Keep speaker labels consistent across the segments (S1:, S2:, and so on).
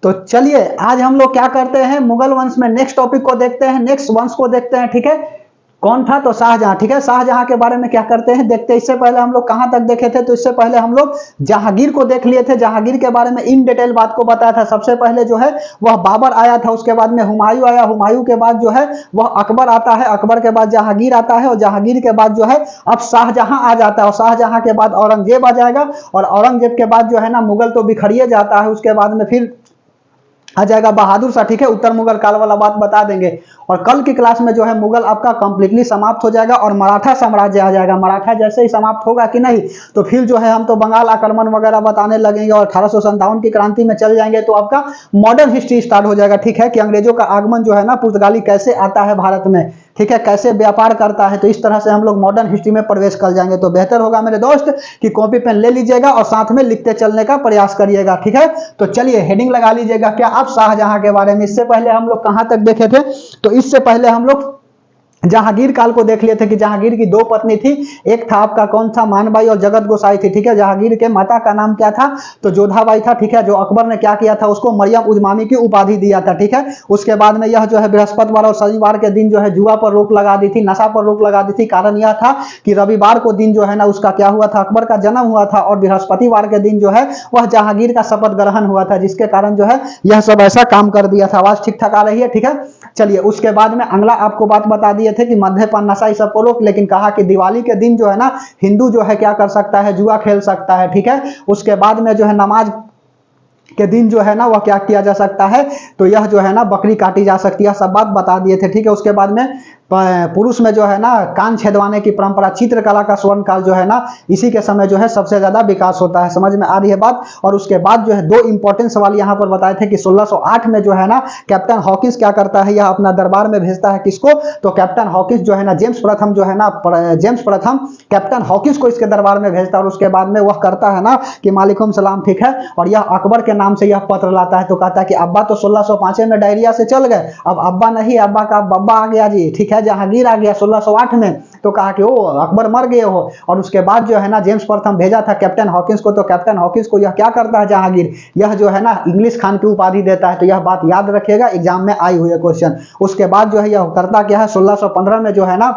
S1: तो चलिए आज हम लोग क्या करते हैं, मुगल वंश में नेक्स्ट टॉपिक को देखते हैं, नेक्स्ट वंश को देखते हैं। ठीक है, कौन था? तो शाहजहां। ठीक है, शाहजहां के बारे में क्या करते हैं देखते हैं। इससे पहले हम लोग कहां तक देखे थे? तो इससे पहले हम लोग जहांगीर को देख लिए थे। जहांगीर के बारे में इन डिटेल बात को बताया था। सबसे पहले जो है वह बाबर आया था, उसके बाद में हुमायूं आया, हुमायूं के बाद जो है वह अकबर आता है, अकबर के बाद जहांगीर आता है, और जहांगीर के बाद जो है अब शाहजहां आ जाता है, और शाहजहां के बाद औरंगजेब आ जाएगा, और औरंगजेब के बाद जो है ना मुगल तो बिखरिए जाता है। उसके बाद में फिर आ जाएगा बहादुर शाह। ठीक है, उत्तर मुगल काल वाला बात बता देंगे। और कल की क्लास में जो है मुगल आपका कंप्लीटली समाप्त हो जाएगा और मराठा साम्राज्य आ जाएगा। मराठा जैसे ही समाप्त होगा कि नहीं, तो फिर जो है हम तो बंगाल आक्रमण वगैरह बताने लगेंगे और 1857 की क्रांति में चल जाएंगे, तो आपका मॉडर्न हिस्ट्री स्टार्ट हो जाएगा। ठीक है, कि अंग्रेजों का आगमन जो है ना पुर्तगाली कैसे आता है भारत में, ठीक है, कैसे व्यापार करता है। तो इस तरह से हम लोग मॉडर्न हिस्ट्री में प्रवेश कर जाएंगे। तो बेहतर होगा मेरे दोस्त कि कॉपी पेन ले लीजिएगा और साथ में लिखते चलने का प्रयास करिएगा। ठीक है, तो चलिए हेडिंग लगा लीजिएगा क्या आप, शाहजहां के बारे में। इससे पहले हम लोग कहां तक देखे थे? तो इससे पहले हम लोग जहांगीर काल को देख लिए थे कि जहांगीर की दो पत्नी थी। एक था आपका कौन था? मानबाई और जगत गोसाई थी। ठीक है, जहांगीर के माता का नाम क्या था? तो जोधाबाई था। ठीक है, जो अकबर ने क्या किया था, उसको मरियम उजमामी की उपाधि दिया था। ठीक है, उसके बाद में यह जो है बृहस्पतिवार और शनिवार के दिन जो है जुआ पर रोक लगा दी थी, नशा पर रोक लगा दी थी। कारण यह था कि रविवार को दिन जो है ना उसका क्या हुआ था, अकबर का जन्म हुआ था, और बृहस्पतिवार के दिन जो है वह जहांगीर का शपथ ग्रहण हुआ था, जिसके कारण जो है यह सब ऐसा काम कर दिया था। आवाज ठीक ठाक आ रही है? ठीक है, चलिए उसके बाद में अगला आपको बात बता दिए थे कि मद्यपान नशा इस सब को रोक, लेकिन कहा कि दिवाली के दिन जो है ना हिंदू जो है क्या कर सकता है, जुआ खेल सकता है। ठीक है, उसके बाद में जो है नमाज के दिन जो है ना वह क्या किया जा सकता है, तो यह जो है ना बकरी काटी जा सकती है, सब बात बता दिए थे। ठीक है, उसके बाद में पुरुष में जो है ना कान छेदवाने की परंपरा, चित्रकला का स्वर्ण काल जो है ना इसी के समय जो है सबसे ज्यादा विकास होता है। समझ में आ रही है बात? और उसके बाद जो है दो इंपॉर्टेंट सवाल यहाँ पर बताए थे कि 1608 में जो है ना कैप्टन हॉकिंस क्या करता है, यह अपना दरबार में भेजता है किसको? तो कैप्टन हॉकिंस जो है ना जेम्स प्रथम जो है ना जेम्स प्रथम कैप्टन हॉकिंस को इसके दरबार में भेजता है, और उसके बाद में वह करता है ना कि मालिकुम सलाम। ठीक है, और यह अकबर के नाम से यह पत्र लाता है। तो कहता है कि अब्बा तो 1605 में डायरिया से चल गए, अब अब्बा नहीं, अब्बा का बब्बा आ गया जी। ठीक है, जहांगीर आ गया 1608 में। तो कहा कि ओ अकबर मर गए हो। और उसके बाद जो है ना जेम्स प्रथम भेजा था कैप्टन हॉकिंस को, तो कैप्टन हॉकिंस को यह क्या करता है जहांगीर, यह जो है ना इंग्लिश खान की उपाधि देता है। तो यह बात याद रखिएगा, एग्जाम में आई हुई है क्वेश्चन। उसके बाद जो है यह करता क्या है, 1615 में जो है ना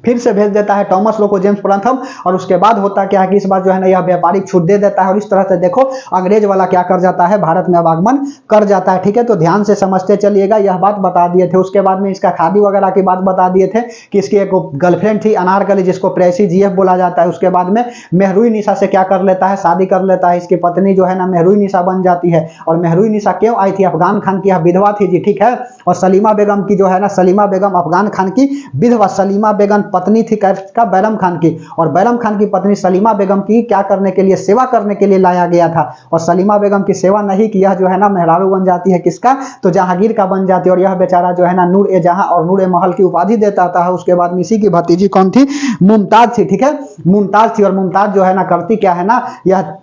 S1: फिर से भेज देता है टॉमस लो को जेम्स प्रथम, और उसके बाद होता क्या है कि इस बार जो है ना यह व्यापारिक छूट दे देता है, और इस तरह से देखो अंग्रेज वाला क्या कर जाता है, भारत में आगमन कर जाता है। ठीक है, तो ध्यान से समझते चलिएगा, यह बात बता दिए थे। उसके बाद में इसका खादी वगैरह की बात बता दिए थे कि इसकी एक गर्लफ्रेंड थी अनारकली, जिसको प्रेसी जीएफ बोला जाता है। उसके बाद में मेहरुई निशा से क्या कर लेता है, शादी कर लेता है। इसकी पत्नी जो है ना मेहरुई निशा बन जाती है। और मेहरुई निशा क्यों आई थी? अफगान खान की विधवा थी जी। ठीक है, और सलीमा बेगम की जो है ना, सलीमा बेगम अफगान खान की विधवा, सलीमा बेगम पत्नी थी का बैरम खान की, और बैरम खान की पत्नी सलीमा बेगम की क्या करने के लिए, सेवा करने के लिए लाया गया था। और सलीमा बेगम की सेवा नहीं की, यह जो है ना मेहरारू बन जाती है किसका, तो जहांगीर का बन जाती है। और यह बेचारा जो है ना नूर ए जहां और नूर ए महल की उपाधि देता था। उसके बाद इसी की भतीजी कौन थी? मुमताज थी। ठीक है, मुमताज थी, और मुमताज जो है ना करती क्या है ना, यह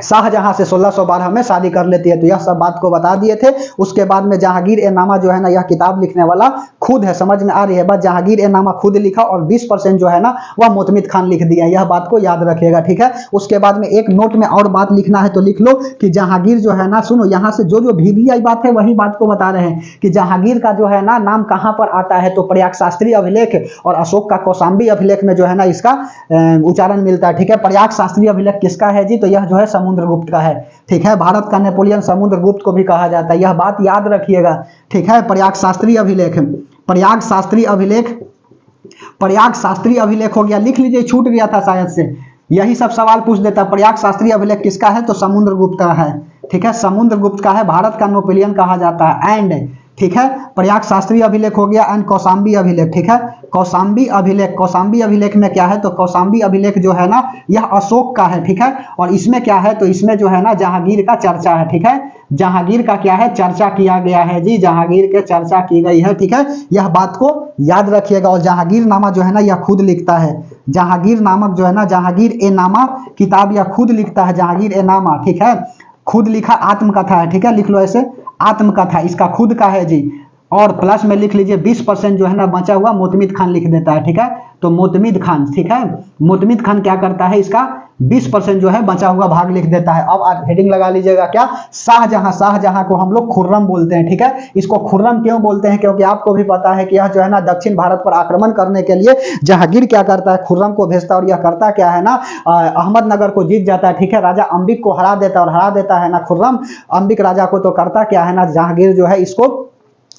S1: शाहजहां से 1612 में शादी कर लेती है। तो यह सब बात को बता दिए थे। उसके बाद में जहांगीर ए नामा जो है ना, यह किताब लिखने वाला खुद है। समझ में आ रही है बात? जहांगीर ए नामा खुद लिखा, और 20% जो है ना वह मोतमिद खान लिख दिया। यह बात को याद रखिएगा। ठीक है, उसके बाद में एक नोट में और बात लिखना है तो लिख लो कि जहांगीर जो है ना, सुनो यहाँ से जो जो भी आई बात है वही बात को बता रहे हैं कि जहांगीर का जो है ना नाम कहां पर आता है, तो प्रयाग शास्त्री अभिलेख और अशोक का कौशाम्बी अभिलेख में जो है ना इसका उच्चारण मिलता है। ठीक है, प्रयाग शास्त्री अभिलेख किसका है जी? तो यह जो है समुद्रगुप्त का है। ठीक है, भारत का नेपोलियन समुद्रगुप्त को भी कहा जाता है, यह बात याद रखिएगा। ठीक है, प्रयाग शास्त्री अभिलेख, प्रयाग शास्त्री अभिलेख, प्रयाग शास्त्री अभिलेख हो गया, लिख लीजिए, छूट गया था शायद से, यही सब सवाल पूछ देता। प्रयाग शास्त्री अभिलेख किसका है? तो समुद्रगुप्त का है। ठीक है, समुद्रगुप्त का है, भारत का नेपोलियन कहा जाता है। एंड ठीक है, प्रयाग शास्त्री अभिलेख हो गया, एंड कौशाम्बी अभिलेख। ठीक है, कौशाम्बी अभिलेख, कौशाम्बी अभिलेख में क्या है, तो कौशाम्बी अभिलेख जो है ना यह अशोक का है। ठीक है, और इसमें क्या है, तो इसमें जो है ना जहांगीर का चर्चा है। ठीक है, जहांगीर का क्या है, चर्चा किया गया है जी, जहांगीर के चर्चा की गई है। ठीक है, यह बात को याद रखिएगा। और जहांगीर नामा जो है ना यह खुद लिखता है, जहांगीर नामक जो है ना, जहांगीर ए नामा किताब यह खुद लिखता है, जहांगीर ए नामा। ठीक है, खुद लिखा आत्मकथा है। ठीक है, लिख लो ऐसे, आत्मकथा इसका खुद का है जी। और प्लस में लिख लीजिए 20% जो है ना बचा हुआ मोतमिद खान लिख देता है, ठीक है। तो मोतमिद खान, ठीक है, मोतमिद खान क्या करता है, इसका 20% जो है बचा हुआ भाग लिख देता है। अब हेडिंग लगा लीजिएगा क्या, शाहजहां। शाहजहां को हम लोग खुर्रम बोलते हैं, ठीक है। इसको खुर्रम क्यों बोलते हैं, क्योंकि आपको भी पता है कि यह जो है ना दक्षिण भारत पर आक्रमण करने के लिए जहांगीर क्या करता है, खुर्रम को भेजता है, और यह करता क्या है ना, अहमदनगर को जीत जाता है, ठीक है। राजा अंबिक को हरा देता है, और हरा देता है ना खुर्रम अंबिक राजा को, तो करता क्या है ना, जहांगीर जो है इसको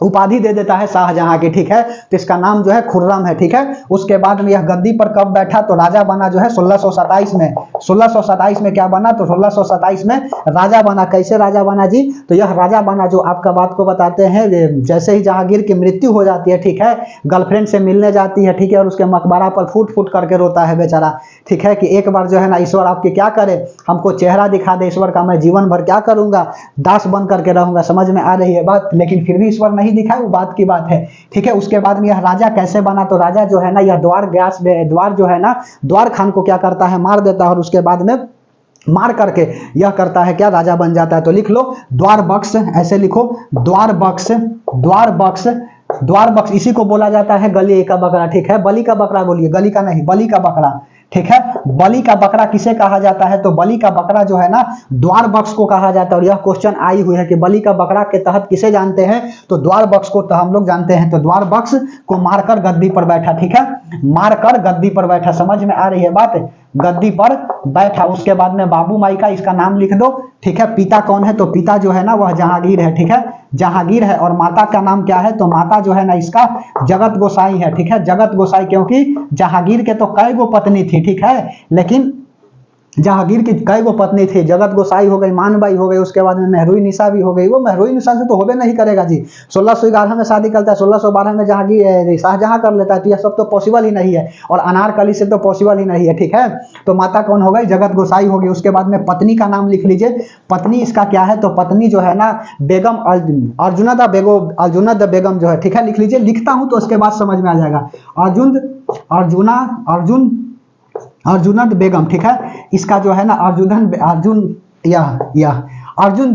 S1: उपाधि दे देता है शाहजहां की, ठीक है। तो इसका नाम जो है खुर्रम है, ठीक है। उसके बाद में यह गद्दी पर कब बैठा, तो राजा बना जो है 1627 में। 1627 में क्या बना, तो 1627 में राजा बना। कैसे राजा बना जी, तो यह राजा बना जो आपका बात को बताते हैं, जैसे ही जहांगीर की मृत्यु हो जाती है, ठीक है, गर्लफ्रेंड से मिलने जाती है, ठीक है, और उसके मकबरा पर फूट फूट करके रोता है बेचारा, ठीक है, कि एक बार जो है ना ईश्वर आपके क्या करे, हमको चेहरा दिखा दे ईश्वर का, मैं जीवन भर क्या करूंगा, दास बन करके रहूंगा। समझ में आ रही है बात, लेकिन फिर भी ईश्वर नहीं दिखा, वो बात की बात है, ठीक है। उसके बाद में यह राजा कैसे बना, तो राजा जो है ना यह द्वार जो है ना द्वार खान को क्या करता है, मार देता है, और उसके बाद में मार करके यह करता है क्या, राजा बन जाता है। तो लिख लो द्वार बक्स, ऐसे लिखो द्वार बक्स, द्वार बक्स, द्वार बक्स। इसी को बोला जाता है गली का बकरा, ठीक है। बलि का बकरा बोलिए, गली का नहीं, बलि का बकरा, ठीक है। बलि का बकरा किसे कहा जाता है, तो बलि का बकरा जो है ना द्वार बक्स को कहा जाता है। और यह क्वेश्चन आई हुई है कि बलि का बकरा के तहत किसे जानते हैं, तो द्वार बक्स को तो हम लोग जानते हैं। तो द्वार बक्स को मारकर गद्दी पर बैठा, ठीक है, मारकर गद्दी पर बैठा। समझ में आ रही है बात, गद्दी पर बैठा। उसके बाद में बाबू माई का इसका नाम लिख दो, ठीक है। पिता कौन है, तो पिता जो है ना वह जहांगीर है, ठीक है, जहांगीर है। और माता का नाम क्या है, तो माता जो है ना इसका जगत गोसाई है, ठीक है, जगत गोसाई। क्योंकि जहांगीर के तो कई गो पत्नी थी, ठीक है, लेकिन जहांगीर की कई गो पत्नी थी, जगत गोसाई हो गई, मानबाई हो गई, उसके बाद में महरुई निशा भी हो गई। वो महरुई निशा से तो होबे नहीं करेगा जी, 1611 में शादी करता है, 1612 में जहांगीर शाहजहां कर लेता है, तो यह सब तो पॉसिबल ही नहीं है। और अनारकली से तो पॉसिबल ही नहीं है, ठीक है। तो माता कौन हो गई, जगत गोसाई हो गई। उसके बाद में पत्नी का नाम लिख लीजिए, पत्नी इसका क्या है, तो पत्नी जो है ना बेगम अर्जुनदा बेगम जो है, ठीक है, लिख लीजिए। लिखता हूं तो उसके बाद समझ में आ जाएगा। अर्जुनद बेगम, ठीक है। इसका जो है ना अर्जुन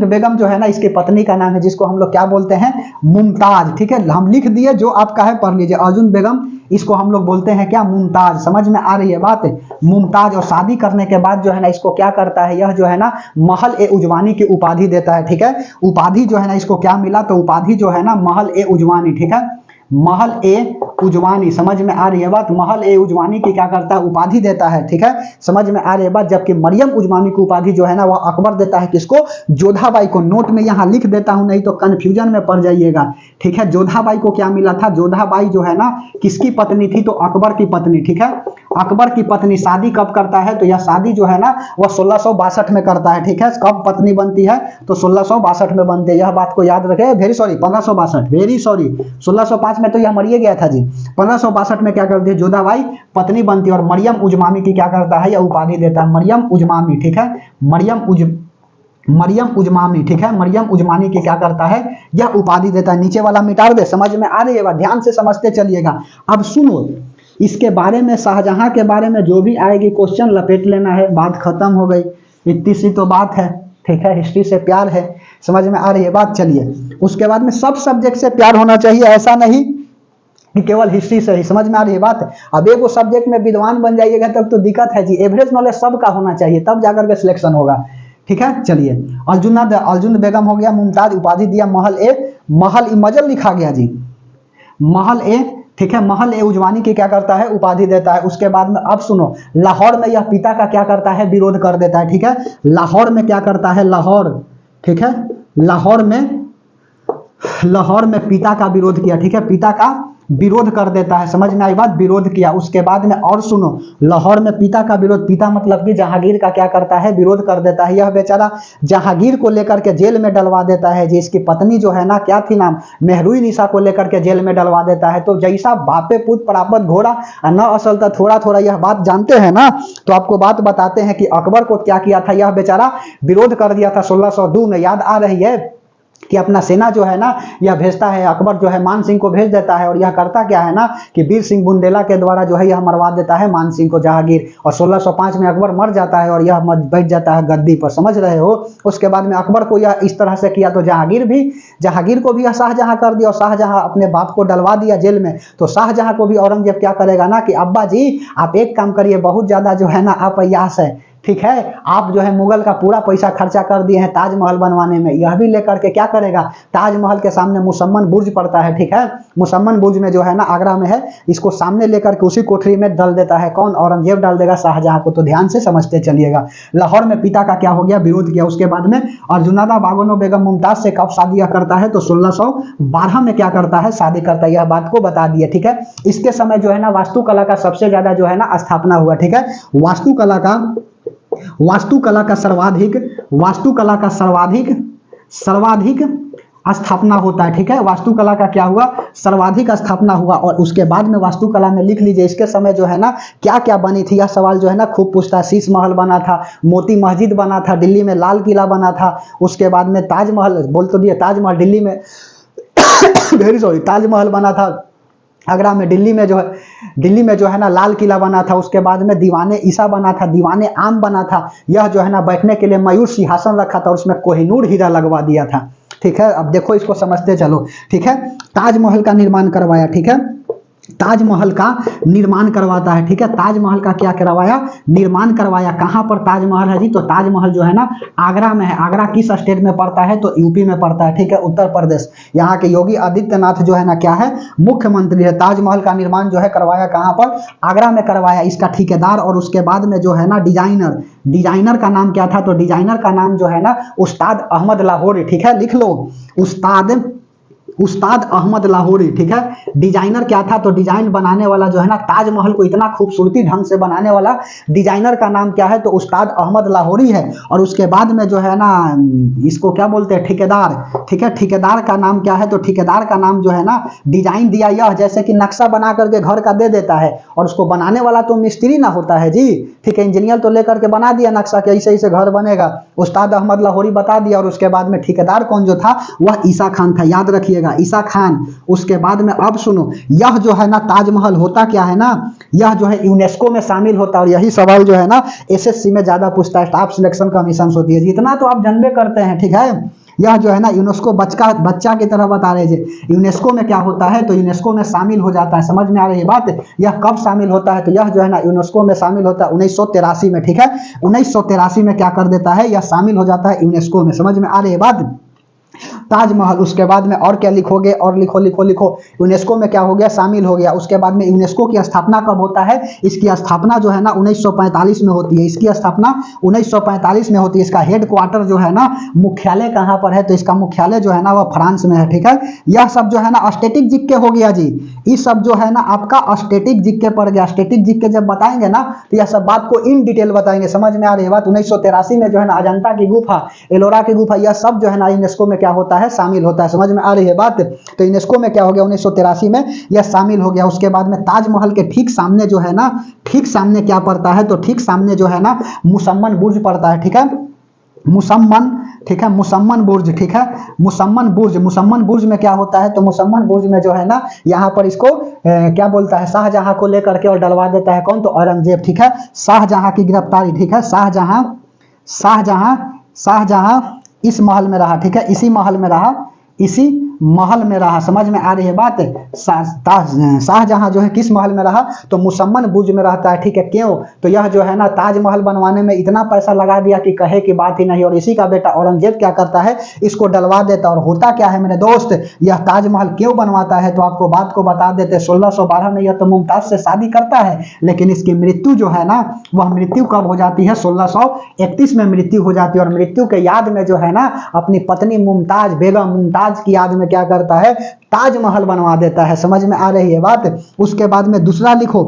S1: बेगम जो है ना इसकी पत्नी का नाम है, जिसको हम लोग क्या बोलते हैं, मुमताज, ठीक है। हम लिख दिए, जो आपका है पढ़ लीजिए। अर्जुन बेगम, इसको हम लोग बोलते हैं क्या, मुमताज। समझ में आ रही है बात, मुमताज। और शादी करने के बाद जो है ना इसको क्या करता है, यह जो है ना महल ए उजवानी की उपाधि देता है, ठीक है। उपाधि जो है ना इसको क्या मिला, तो उपाधि जो है ना महल ए उजवानी, ठीक है, महल ए उजवानी। समझ में आ रही है बात, महल ए उजवानी की क्या करता है, उपाधि देता है, ठीक है, समझ में आ रही है बात। जबकि मरियम उजवानी की उपाधि जो है ना वह अकबर देता है, किसको, जोधाबाई को। नोट में यहाँ लिख देता हूं, नहीं तो कंफ्यूजन में पड़ जाइएगा, ठीक है। जोधाबाई को क्या मिला था, जोधाबाई जो है ना किसकी पत्नी थी, तो अकबर की पत्नी, ठीक है, अकबर की पत्नी। शादी कब करता है, तो यह शादी जो है ना वह 1662 में करता है, ठीक है। कब पत्नी बनती है, तो 1662 में बनती है, यह बात को याद रखें। वेरी सॉरी 1562, वेरी सॉरी 1605 में तो यह मरिए गया था जी। 1562 में क्या करती है, जोधाबाई पत्नी बनती है। और मरियम उजमामी की क्या करता है, यह उपाधि देता है, मरियम उजमामी, ठीक है, मरियम उजमामी, ठीक है, मरियम उजमानी की क्या करता है, यह उपाधि देता है। नीचे वाला मिटा दे। समझ में आ रही है बात, ध्यान से समझते चलिएगा। अब सुनो, इसके बारे में, शाहजहां के बारे में जो भी आएगी क्वेश्चन लपेट लेना है, बात खत्म हो गई। इतनी सी तो बात है, ठीक है, हिस्ट्री से प्यार है। समझ में आ रही है बात, चलिए। उसके बाद में सब सब्जेक्ट से प्यार होना चाहिए, ऐसा नहीं कि केवल हिस्ट्री से ही। समझ में आ रही है बात। अब एक वो सब्जेक्ट में विद्वान बन जाइएगा तब तो दिक्कत है जी। एवरेज नॉलेज सबका होना चाहिए, तब जाकर के सिलेक्शन होगा, ठीक है। चलिए, अर्जुन बेगम हो गया, मुमताज उपाधि दिया, महल इमजल लिखा गया जी, महल ए, ठीक है, महल ए उजवानी की क्या करता है, उपाधि देता है। उसके बाद में अब सुनो, लाहौर में यह पिता का क्या करता है, विरोध कर देता है, ठीक है। लाहौर में क्या करता है, लाहौर, ठीक है, लाहौर में पिता का विरोध किया, ठीक है, पिता का विरोध कर देता है। समझ में आई बात, विरोध किया। उसके बाद में और सुनो, लाहौर में पिता का विरोध, पिता मतलब कि जहांगीर का क्या करता है, विरोध कर देता है। यह बेचारा जहांगीर को लेकर के जेल में डलवा देता है जी। इसकी पत्नी जो है ना, क्या थी नाम, महरुई निशा को लेकर के जेल में डलवा देता है। तो जैसा बापे पुत प्रापत घोड़ा न असल था, थोड़ा थोड़ा यह बात जानते हैं ना, तो आपको बात बताते हैं कि अकबर को क्या किया था, यह बेचारा विरोध कर दिया था 1602 में। याद आ रही है, कि अपना सेना जो है ना यह भेजता है, अकबर जो है मान सिंह को भेज देता है, और यह करता क्या है ना कि वीर सिंह बुंदेला के द्वारा जो है यह मरवा देता है मान सिंह को जहांगीर, और 1605 में अकबर मर जाता है और यह बैठ जाता है गद्दी पर, समझ रहे हो। उसके बाद में अकबर को यह इस तरह से किया तो जहांगीर को भी यह शाहजहां कर दिया, और शाहजहां अपने बाप को डलवा दिया जेल में। तो शाहजहां को भी औरंगजेब क्या करेगा ना कि अब्बा जी आप एक काम करिए, बहुत ज्यादा जो है ना आप अय्यास है, ठीक है, आप जो है मुगल का पूरा पैसा खर्चा कर दिए हैं ताजमहल बनवाने में, यह भी लेकर के क्या करेगा, ताजमहल के सामने मुसम्मन बुर्ज पड़ता है, ठीक है, मुसम्मन बुर्ज में जो है ना आगरा में है, इसको सामने लेकर के उसी कोठरी में डाल देता है। कौन? औरंगजेब डाल देगा शाहजहां को। तो ध्यान से समझते चलिएगा। लाहौर में पिता का क्या हो गया, विरोध किया। उसके बाद में अर्जुनादा बागनो बेगम मुमताज से कब शादी करता है, तो 1612 में क्या करता है, शादी करता है। यह बात को बता दिए, ठीक है। इसके समय जो है ना वास्तुकला का सबसे ज्यादा जो है ना स्थापना हुआ, ठीक है। वास्तुकला का सर्वाधिक स्थापना होता है, ठीक है। वास्तुकला का क्या हुआ, सर्वाधिक स्थापना हुआ। और उसके बाद में वास्तुकला में लिख लीजिए इसके समय जो है ना क्या क्या बनी थी, यह सवाल जो है ना खूब पूछता है। शीश महल बना था, मोती मस्जिद बना था, दिल्ली में लाल किला बना था। उसके बाद में ताजमहल, बोल तो दिए ताजमहल दिल्ली में ताजमहल बना था आगरा में। दिल्ली में जो है ना लाल किला बना था। उसके बाद में दीवाने ईसा बना था, दीवाने आम बना था। यह जो है ना बैठने के लिए मयूर सिंहासन रखा था, और उसमें कोहिनूर हीरा लगवा दिया था, ठीक है। अब देखो इसको समझते चलो, ठीक है। ताजमहल का निर्माण करवाया, ठीक है, ताजमहल का निर्माण करवाता है, ठीक है। ताजमहल का क्या करवाया, निर्माण करवाया। कहां पर ताजमहल है जी, तो ताजमहल जो है ना आगरा में है। आगरा किस स्टेट में पड़ता है, तो यूपी में पड़ता है, ठीक है, उत्तर प्रदेश। यहाँ के योगी आदित्यनाथ जो है ना क्या है, मुख्यमंत्री है। ताजमहल का निर्माण जो है करवाया कहां पर, आगरा में करवाया। इसका ठेकेदार और उसके बाद में जो है ना डिजाइनर का नाम क्या था, तो डिजाइनर का नाम जो है ना उस्ताद अहमद लाहौरी, ठीक है, लिख लो, उस्ताद अहमद लाहौरी, ठीक है। डिजाइनर क्या था, तो डिजाइन बनाने वाला जो है ना ताजमहल को इतना खूबसूरती ढंग से बनाने वाला डिजाइनर का नाम क्या है, तो उस्ताद अहमद लाहौरी है। और उसके बाद में जो है ना इसको क्या बोलते हैं, ठेकेदार, ठीक है। ठेकेदार का नाम क्या है, तो ठेकेदार का नाम जो है ना डिजाइन दिया यह, जैसे कि नक्शा बना करके घर का दे देता है, और उसको बनाने वाला तो मिस्त्री ना होता है जी, ठीक है। इंजीनियर तो लेकर के बना दिया नक्शा कि ऐसे ऐसे घर बनेगा, उस्ताद अहमद लाहौरी बता दिया। और उसके बाद में ठेकेदार कौन जो था, वह ईसा खान था, याद रखिएगा, ईसा खान। उसके बाद में अब सुनो, यह जो है ना ताजमहल होता क्या है ना, यह जो है यूनेस्को में शामिल होता है। और यही सवाल जो है ना एसएससी में ज्यादा पूछता है, स्टाफ सिलेक्शन कमीशन होती है, जितना तो आप जानबे करते हैं, ठीक है। यह जो है ना यूनेस्को बच्चा की तरह बता रहे थे। यूनेस्को में क्या होता है, तो यूनेस्को में शामिल हो जाता है। समझ में आ रही है बात। यह कब शामिल होता है, तो यह जो है ना यूनेस्को में शामिल होता है 1983 में, ठीक है। 1983 में क्या कर देता है, यह शामिल हो जाता है यूनेस्को में। समझ में आ रही है बात। ताजमहल, उसके बाद में और क्या लिखोगे, और लिखो यूनेस्को में क्या हो गया, शामिल हो गया। उसके बाद में यूनेस्को की स्थापना कब होता है, इसकी स्थापना जो है ना 1945 में होती है। इसकी स्थापना 1945 में होती है। इसका हेड क्वार्टर जो है ना, मुख्यालय कहां पर है, तो इसका मुख्यालय जो है ना वह फ्रांस में है, ठीक है। यह सब जो है ना स्टेटिक जिक्के हो गया जी, ये सब जो है ना आपका स्टेटिक जिक्के पड़ गया। स्टेटिक जिक्के जब बताएंगे ना तो यह सब बात को इन डिटेल बताएंगे। समझ में आ रही है बात। 1983 में जो है ना अजंता की गुफा, एलोरा की गुफा, यह सब जो है ना यूनेस्को में क्या होता है, शामिल होता है। समझ में आ रही है बात। तो यूनेस्को में क्या हो गया, 1983 में यह शामिल हो गया। उसके बाद में ताजमहल के ठीक सामने जो है ना, ठीक सामने क्या पड़ता है, तो ठीक सामने जो है ना मुसम्मन बुर्ज पड़ता है, ठीक है। मुसम्मन, ठीक है, मुसम्मन बुर्ज, ठीक है। मुसम्मन बुर्ज में क्या होता है, तो मुसम्मन बुर्ज में जो है ना यहाँ पर इसको क्या बोलता है, शाहजहां को लेकर के और डलवा देता है कौन, तो औरंगजेब, ठीक है। शाहजहां की गिरफ्तारी, ठीक है। शाहजहां इस महल में रहा, ठीक है, इसी महल में रहा। समझ में आ रही है बात। शाहजहां जो है किस महल में रहा, तो मुसम्मन बुर्ज में रहता है, ठीक है। क्यों, तो यह जो है ना ताजमहल बनवाने में इतना पैसा लगा दिया कि कहे की बात ही नहीं। और इसी का बेटा औरंगजेब क्या करता है, इसको डलवा देता। और होता क्या है मेरे दोस्त, यह ताजमहल क्यों बनवाता है, तो आपको बात को बता देते। 1612 में यह तो मुमताज से शादी करता है, लेकिन इसकी मृत्यु जो है ना, वह मृत्यु कब हो जाती है, 1631 में मृत्यु हो जाती है। और मृत्यु के याद में जो है ना अपनी पत्नी मुमताज, बेगम मुमताज की याद में क्या करता है, ताजमहल बनवा देता है। समझ में आ रही है बात। उसके बाद में दूसरा लिखो,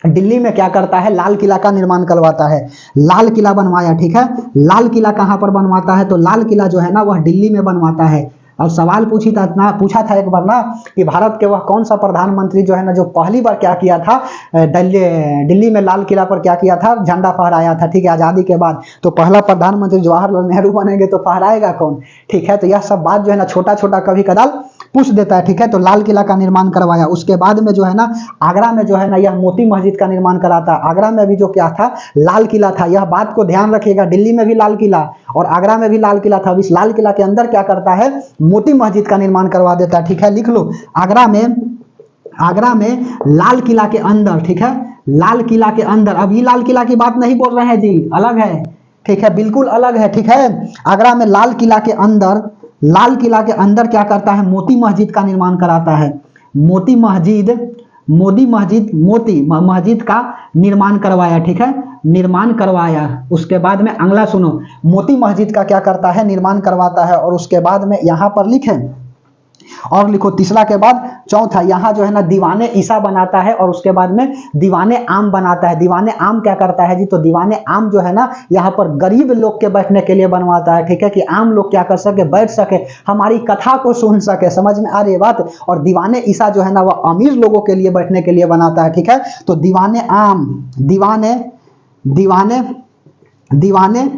S1: दिल्ली में क्या करता है, लाल किला का निर्माण करवाता है। लाल किला बनवाया, ठीक है। लाल किला कहां पर बनवाता है, तो लाल किला जो है ना वह दिल्ली में बनवाता है। अब सवाल पूछा था एक बार ना कि भारत के वह कौन सा प्रधानमंत्री जो है ना जो पहली बार क्या किया था, दिल्ली में लाल किला पर क्या किया था, झंडा फहराया था, ठीक है, आजादी के बाद। तो पहला प्रधानमंत्री जवाहरलाल नेहरू बनेंगे तो फहराएगा कौन, ठीक है। तो यह सब बात जो है ना छोटा छोटा कभी कदाल पूछ देता है, ठीक है। तो लाल किला का निर्माण करवाया, उसके बाद में जो है ना आगरा में जो है ना यह मोती मस्जिद का निर्माण कराता। आगरा में भी जो क्या था, लाल किला था। यह बात को ध्यान रखिएगा, दिल्ली में भी लाल किला और आगरा में भी लाल किला था। इस लाल किला के अंदर क्या करता है, मोती मस्जिद का निर्माण करवा देता है, ठीक है। लिख लो, आगरा में लाल किला के अंदर, ठीक है, लाल किला के अंदर। अब ये लाल किला की बात नहीं बोल रहे हैं जी, अलग है, ठीक है, बिल्कुल अलग है, ठीक है। आगरा में लाल किला के अंदर क्या करता है, मोती मस्जिद का निर्माण कराता है। मोती मस्जिद का निर्माण करवाया, ठीक है, निर्माण करवाया। उसके बाद में अगला सुनो, मोती मस्जिद का क्या करता है, निर्माण करवाता है। और उसके बाद में यहां पर लिखे और लिखो, तीसरा के बाद चौथा, यहाँ जो है ना दीवाने ईसा बनाता है और उसके बाद में दीवाने आम बनाता है। दीवाने आम क्या करता है जी, तो दीवाने आम जो है ना यहाँ पर गरीब लोग के बैठने के लिए बनवाता है, ठीक है, कि आम लोग क्या कर सके, बैठ सके, हमारी कथा को सुन सके। समझ में आ रही है बात। और दीवाने ईसा जो है ना वह अमीर लोगों के लिए बैठने के लिए बनाता है, ठीक है। तो दीवाने आम, दीवाने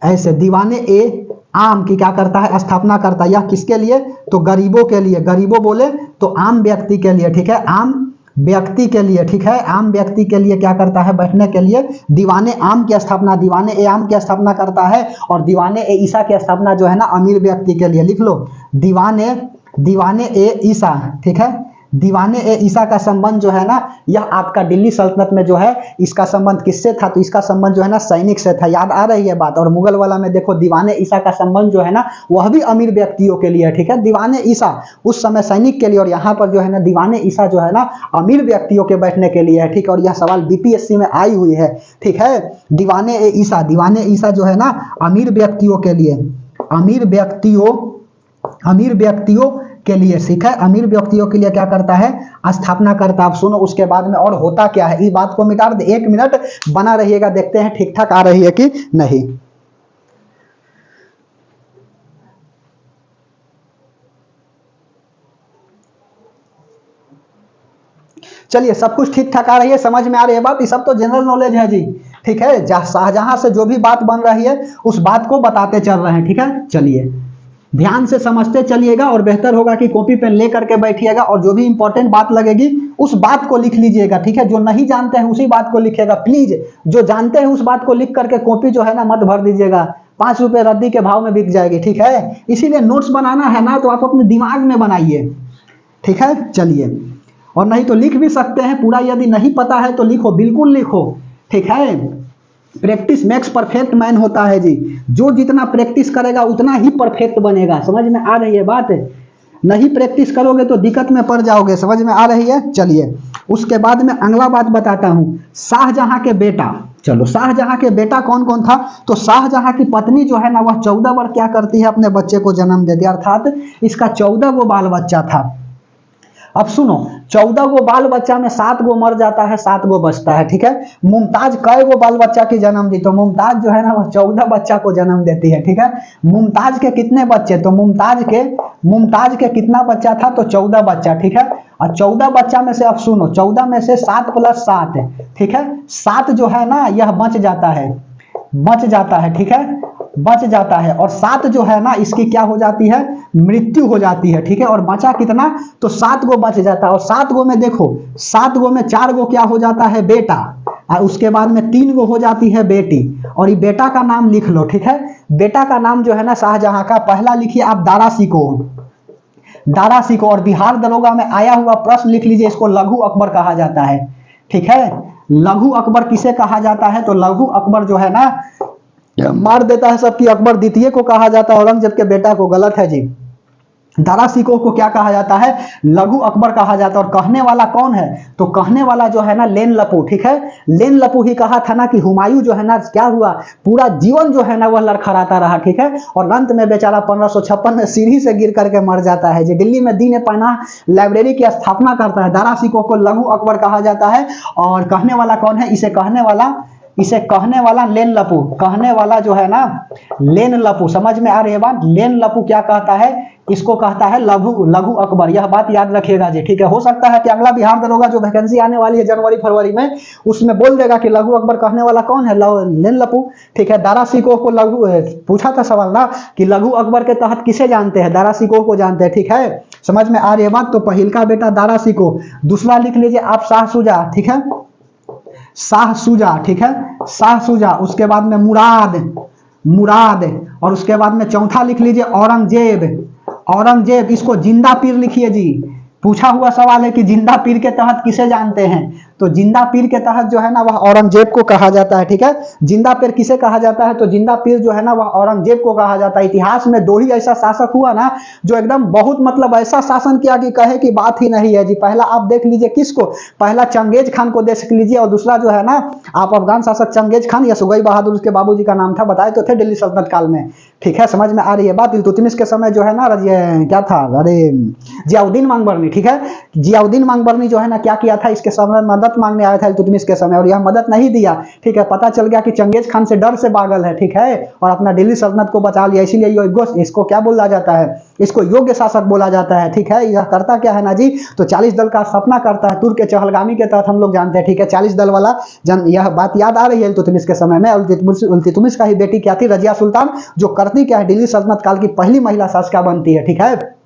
S1: ऐसे दीवाने ए आम की क्या करता है, स्थापना करता है। यह किसके लिए, तो गरीबों के लिए। गरीबों बोले तो आम व्यक्ति के लिए, ठीक है, आम व्यक्ति के लिए, ठीक है, आम व्यक्ति के लिए क्या करता है, बैठने के लिए दीवाने आम की स्थापना, दीवाने ए आम की स्थापना करता है। और दीवाने ए ईसा की स्थापना जो है ना अमीर व्यक्ति के लिए। लिख लो, दीवाने ए ईसा, ठीक है। दीवाने ए ईसा का संबंध जो है ना यह आपका दिल्ली सल्तनत में जो है इसका संबंध किससे था, तो इसका संबंध जो है ना सैनिक से था। याद आ रही है बात। और मुगल वाला में देखो दीवाने ईसा का संबंध जो है ना वह भी अमीर व्यक्तियों के लिए, ठीक है। दीवाने ईसा उस समय सैनिक के लिए और यहाँ पर जो है ना दीवाने ईसा जो है ना अमीर व्यक्तियों के बैठने के लिए है, ठीक है। और यह सवाल बीपीएससी में आई हुई है, ठीक है। दीवाने ईसा जो है ना अमीर व्यक्तियों के लिए, अमीर व्यक्तियों के लिए, ठीक है, अमीर व्यक्तियों के लिए क्या करता है, स्थापना करता है। आप सुनो उसके बाद में और होता क्या है, इस बात को मिटा दे। 1 मिनट बना रहिएगा, देखते हैं ठीक ठाक आ रही है कि नहीं। चलिए, सब कुछ ठीक ठाक आ रही है, समझ में आ रही है बात। ये सब तो जनरल नॉलेज है जी, ठीक है। शाहजहां से जो भी बात बन रही है उस बात को बताते चल रहे हैं, ठीक है। चलिए ध्यान से समझते चलिएगा और बेहतर होगा कि कॉपी पेन ले करके बैठिएगा और जो भी इंपॉर्टेंट बात लगेगी उस बात को लिख लीजिएगा, ठीक है। जो नहीं जानते हैं उसी बात को लिखिएगा प्लीज। जो जानते हैं उस बात को लिख करके कॉपी जो है ना मत भर दीजिएगा, 5 रुपए रद्दी के भाव में बिक जाएगी, ठीक है। इसीलिए नोट्स बनाना है ना तो आप अपने दिमाग में बनाइए, ठीक है। चलिए, और नहीं तो लिख भी सकते हैं पूरा, यदि नहीं पता है तो लिखो, बिल्कुल लिखो, ठीक है। प्रैक्टिस मेक्स परफेक्ट मैन होता है जी। जो जितना प्रैक्टिस करेगा उतना ही परफेक्ट बनेगा। समझ में आ रही है बात। नहीं प्रैक्टिस करोगे तो दिक्कत में पड़ जाओगे। समझ में आ रही है। चलिए उसके बाद में अगला बात बताता हूं, शाहजहां के बेटा। चलो, शाहजहां के बेटा कौन कौन था, तो शाहजहां की पत्नी जो है ना वह 14 बार क्या करती है, अपने बच्चे को जन्म देती है, अर्थात इसका 14 गो बाल बच्चा था। अब सुनो, 14 गो बाल बच्चा में 7 गो मर जाता है, 7 गो बचता है, ठीक है। मुमताज कई गो बाल बच्चा की जन्म दी, तो मुमताज जो है ना वो 14 बच्चा को जन्म देती है, ठीक है। मुमताज के कितने बच्चे, तो मुमताज के कितना बच्चा था, तो 14 बच्चा, ठीक है। और 14 बच्चा में से अब सुनो, 14 में से 7 + 7, ठीक है, 7 जो है ना यह बच जाता है, ठीक है, बच जाता है। और 7 जो है ना इसकी क्या हो जाती है, मृत्यु हो जाती है, ठीक है। और बचा कितना, तो 7 गो बच जाता है। और 7 गो में देखो, 7 गो में 4 गो क्या हो जाता है, बेटा, और उसके बाद में 3 गो हो जाती है बेटी। और ये बेटा का नाम लिख लो, ठीक है। बेटा का नाम जो है ना शाहजहां का, पहला लिखिए आप दारा सिकोह। और बिहार दरोगा में आया हुआ प्रश्न लिख लीजिए, इसको लघु अकबर कहा जाता है, ठीक है। लघु अकबर किसे कहा जाता है, तो लघु अकबर जो है ना मार देता है सबकी, अकबर द्वितीय को कहा जाता है, औरंगजेब के बेटा को। गलत है जी। दारा सिकोह को क्या कहा जाता है, लघु अकबर कहा जाता है। और कहने वाला कौन है, तो कहने वाला जो है ना लेन लपू, ठीक है। लेन लपू ही कहा था ना कि हुमायूं जो है ना क्या हुआ, पूरा जीवन जो है ना वह लड़खड़ाता रहा, ठीक है। और अंत में बेचारा 1556 में सीढ़ी से गिर करके मर जाता है। जो दिल्ली में दीन पनाह लाइब्रेरी की स्थापना करता है, दारा सिकोह को लघु अकबर कहा जाता है। और कहने वाला कौन है, इसे कहने वाला लेन लपू, कहने वाला जो है ना लेन लपू। समझ में आ रही है बात। लेन लपू क्या कहता है इसको कहता है लघु लघु अकबर, यह बात याद रखिएगा जी, ठीक है। हो सकता है कि अगला बिहार दरोगा जो वैकेंसी आने वाली है जनवरी फरवरी में, उसमें बोल देगा कि लघु अकबर कहने वाला कौन है, लेन लपू, ठीक है। दारा सिकोह को लघु पूछा था सवाल ना कि लघु अकबर के तहत किसे जानते हैं, दारा सिकोह को जानते हैं, ठीक है। समझ में आ रही है बात। तो पहिल का बेटा दारा सिकोह, दूसरा लिख लीजिए आप शाह शुजा, ठीक है, शाह शुजा, ठीक है, शाह शुजा। उसके बाद में मुराद, मुराद, और उसके बाद में चौथा लिख लीजिए औरंगजेब, औरंगजेब। इसको जिंदा पीर लिखिए जी, पूछा हुआ सवाल है कि जिंदा पीर के तहत किसे जानते हैं, तो जिंदा पीर के तहत जो है ना वह औरंगजेब को कहा जाता है, ठीक है। जिंदा पीर किसे कहा जाता है, तो जिंदा पीर जो है ना वह औरंगजेब को कहा जाता है। इतिहास में दो ही ऐसा शासक हुआ ना जो एकदम बहुत मतलब ऐसा शासन किया कि कहे कि बात ही नहीं है जी। पहला आप देख लीजिए किसको, पहला चंगेज खान को देख लीजिए, और दूसरा जो है ना आप अफगान शासक चंगेज खान या सुगई बहादुर उसके बाबूजी का नाम था, बताए तो थे दिल्ली सल्तनत काल में, ठीक है। समझ में आ रही है बात। इल्तुतमिश के समय जो है ना क्या था, अरे जियाउद्दीन मांगबरनी, ठीक है, जियाउद्दीन मांगबरनी जो है ना क्या किया था, इसके समय मदद मांगने आया था इल्तुतमिश के समय, और यह मदद नहीं दिया, ठीक है। पता चल गया कि चंगेज खान से डर से पागल है, ठीक है, और अपना दिल्ली सल्तनत को बचा लिया। इसीलिए इसको क्या बोला जाता है, इसको योग्य शासक बोला जाता है, ठीक है। यह करता क्या है ना जी, तो 40 दल का स्थापना करता है, तुर्क के चहलगामी के तहत हम लोग जानते हैं, ठीक है, 40 दल वाला यह बात याद आ रही है इल्तुतमिश के समय में। इल्तुतमिश का ही बेटी क्या थी, रजिया सुल्तान, जो करती क्या है, दिल्ली सल्तनत काल की पहली महिला शासिका बनती है, ठीक है।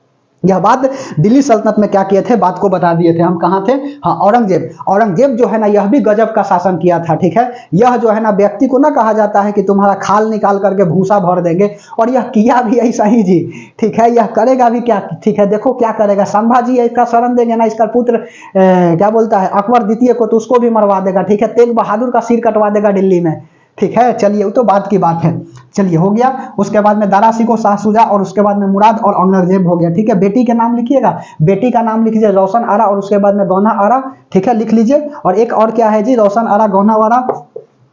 S1: यह बात दिल्ली सल्तनत में क्या किए थे, बात को बता दिए थे हम, कहाँ थे, हाँ औरंगजेब। औरंगजेब जो है ना यह भी गजब का शासन किया था, ठीक है। यह जो है ना व्यक्ति को ना कहा जाता है कि तुम्हारा खाल निकाल करके भूसा भर देंगे, और यह किया भी ऐसा ही जी, ठीक है। यह करेगा भी क्या, ठीक है, देखो क्या करेगा। संभाजी इसका शरण देंगे ना, इसका पुत्र क्या बोलता है अकबर द्वितीय को, तो उसको भी मरवा देगा, ठीक है। तेग बहादुर का सिर कटवा देगा दिल्ली में, ठीक है। चलिए वो तो बात की बात है, चलिए हो गया। उसके बाद में दारा सिकोह, शाह शुजा, और उसके बाद में मुराद और औरंगजेब हो गया, ठीक है। बेटी के नाम लिखिएगा, बेटी का नाम लिख लीजिए रोशन आरा, और उसके बाद में गौना आरा, ठीक है, लिख लीजिए। और एक और क्या है जी, रोशन आरा गौना आरा,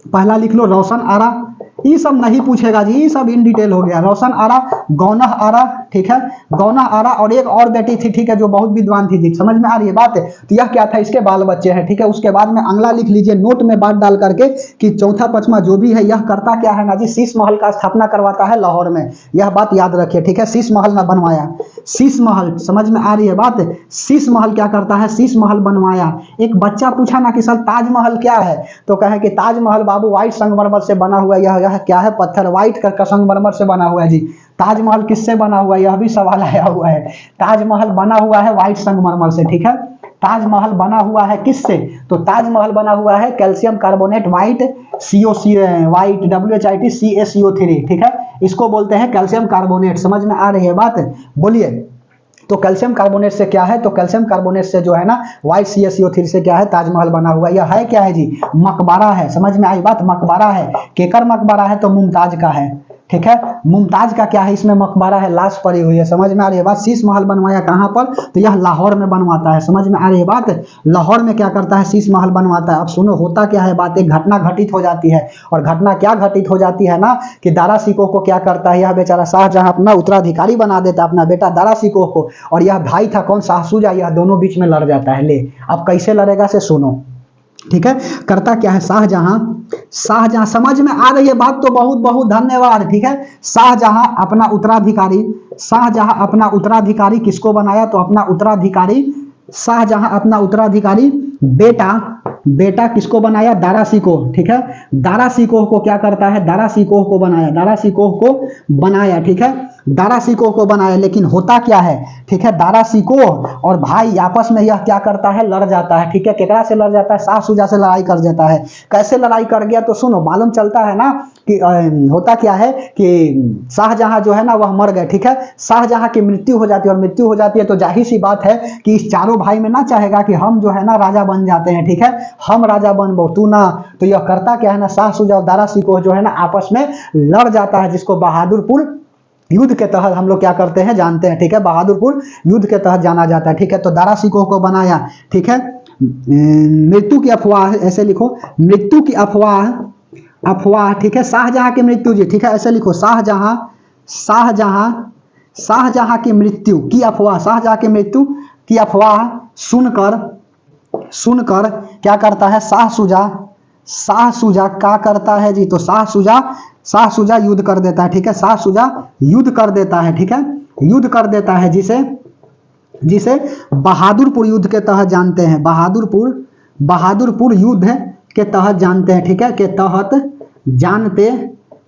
S1: पहला लिख लो रोशन आरा, ये सब नहीं पूछेगा जी, ये सब इन डिटेल हो गया। रोशन आरा, गौना आरा, ठीक है, गौना आरा। और एक और बेटी थी, ठीक है, जो बहुत विद्वान थी जी, समझ में आ रही है बात। तो यह क्या था, इसके बाल बच्चे हैं, ठीक है। उसके बाद में अगला लिख लीजिए नोट में बात डाल करके कि चौथा पचमा जो भी है यह करता क्या है ना जी, शीश महल का स्थापना करवाता है लाहौर में, यह बात याद रखिए, ठीक है। शीश महल ना बनवाया, शीश महल, समझ में आ रही है बात। शीश महल क्या करता है, शीश महल बनवाया। एक बच्चा पूछा ना कि सर ताजमहल क्या है, तो कहे कि ताजमहल बाबू व्हाइट संगमरमर से बना हुआ, यह क्या है, पत्थर व्हाइट का संगमरमर से बना हुआ है जी। ताजमहल किससे बना हुआ है, यह भी सवाल आया हुआ है। ताजमहल बना हुआ है व्हाइट संगमरमर से, ठीक है। ताजमहल बना हुआ है किससे, तो ताजमहल बना हुआ है calcium carbonate white COC white WHIT ठीक है, इसको बोलते हैं कैल्शियम कार्बोनेट। समझ में आ रही है बात, बोलिए। तो कैल्शियम कार्बोनेट से क्या है, तो कैल्शियम कार्बोनेट से जो है ना व्हाइट CaCO3 से क्या है, ताजमहल बना हुआ। यह है क्या है जी, मकबरा है। समझ में आई बात, मकबरा है। केकर मकबरा है, तो मुमताज का है, ठीक है। मुमताज का क्या है, इसमें मकबरा है, लाश पड़ी हुई है। समझ में आ रही है बात। शीश महल बनवाया कहाँ पर, तो यह लाहौर में बनवाता है। समझ में आ रही है बात, लाहौर में क्या करता है, शीश महल बनवाता है। अब सुनो होता क्या है बात, एक घटना घटित हो जाती है, और घटना क्या घटित हो जाती है ना कि दारा सिकोह को क्या करता है, यह बेचारा शाहजहां अपना उत्तराधिकारी बना देता है अपना बेटा दारा सिकोह को, और यह भाई था कौन, शाह शुजा, यह दोनों बीच में लड़ जाता है। ले अब कैसे लड़ेगा से सुनो, ठीक है। करता क्या है, शाहजहां, शाहजहां, समझ में आ रही है बात, तो बहुत बहुत धन्यवाद, ठीक है। शाहजहां अपना उत्तराधिकारी, शाहजहां अपना उत्तराधिकारी किसको बनाया, तो अपना उत्तराधिकारी, शाहजहां अपना उत्तराधिकारी बेटा किसको बनाया, दारा सिकोह, ठीक है। दारा सिकोह को क्या करता है, दारा सिकोह को बनाया, दारा सिकोह को बनाया, ठीक है। दारा सिकोह को बनाया, लेकिन होता क्या है, ठीक है, दारा सिकोह और भाई आपस में यह क्या करता है, लड़ जाता है, ठीक है। केकरा से लड़ जाता है, शाह शुजा से लड़ाई कर जाता है। कैसे लड़ाई कर गया, तो सुनो मालूम चलता है ना कि होता क्या है कि शाहजहां जो है ना वह मर गए, ठीक है। शाहजहां की मृत्यु हो जाती है, और मृत्यु हो जाती है तो जाहिर सी बात है कि इस चारों भाई में ना चाहेगा कि हम जो है ना राजा बन जाते हैं, ठीक है, हम राजा बनबो तू ना। तो यह करता क्या है ना, शाह शुजा और दारा सिकोह जो है ना आपस में लड़ जाता है, जिसको बहादुरपुर युद्ध के तहत हम लोग क्या करते हैं, जानते हैं, ठीक है। बहादुरपुर युद्ध के तहत जाना जाता है, ठीक है। तो दारा सिकोह को बनाया, ठीक है। मृत्यु की अफवाह, ऐसे लिखो, मृत्यु की अफवाह, ठीक है। शाहजहां की मृत्यु जी, ठीक है, ऐसे लिखो, शाहजहां की मृत्यु की अफवाह, शाहजहां की मृत्यु की अफवाह सुनकर क्या करता है, शाह शुजा क्या करता है जी, तो शाह शुजा युद्ध कर देता है, ठीक है। शाह शुजा युद्ध कर देता है, ठीक है। युद्ध कर देता है, जिसे बहादुरपुर युद्ध के तहत जानते हैं, बहादुरपुर युद्ध के तहत जानते हैं, ठीक है, के तहत जानते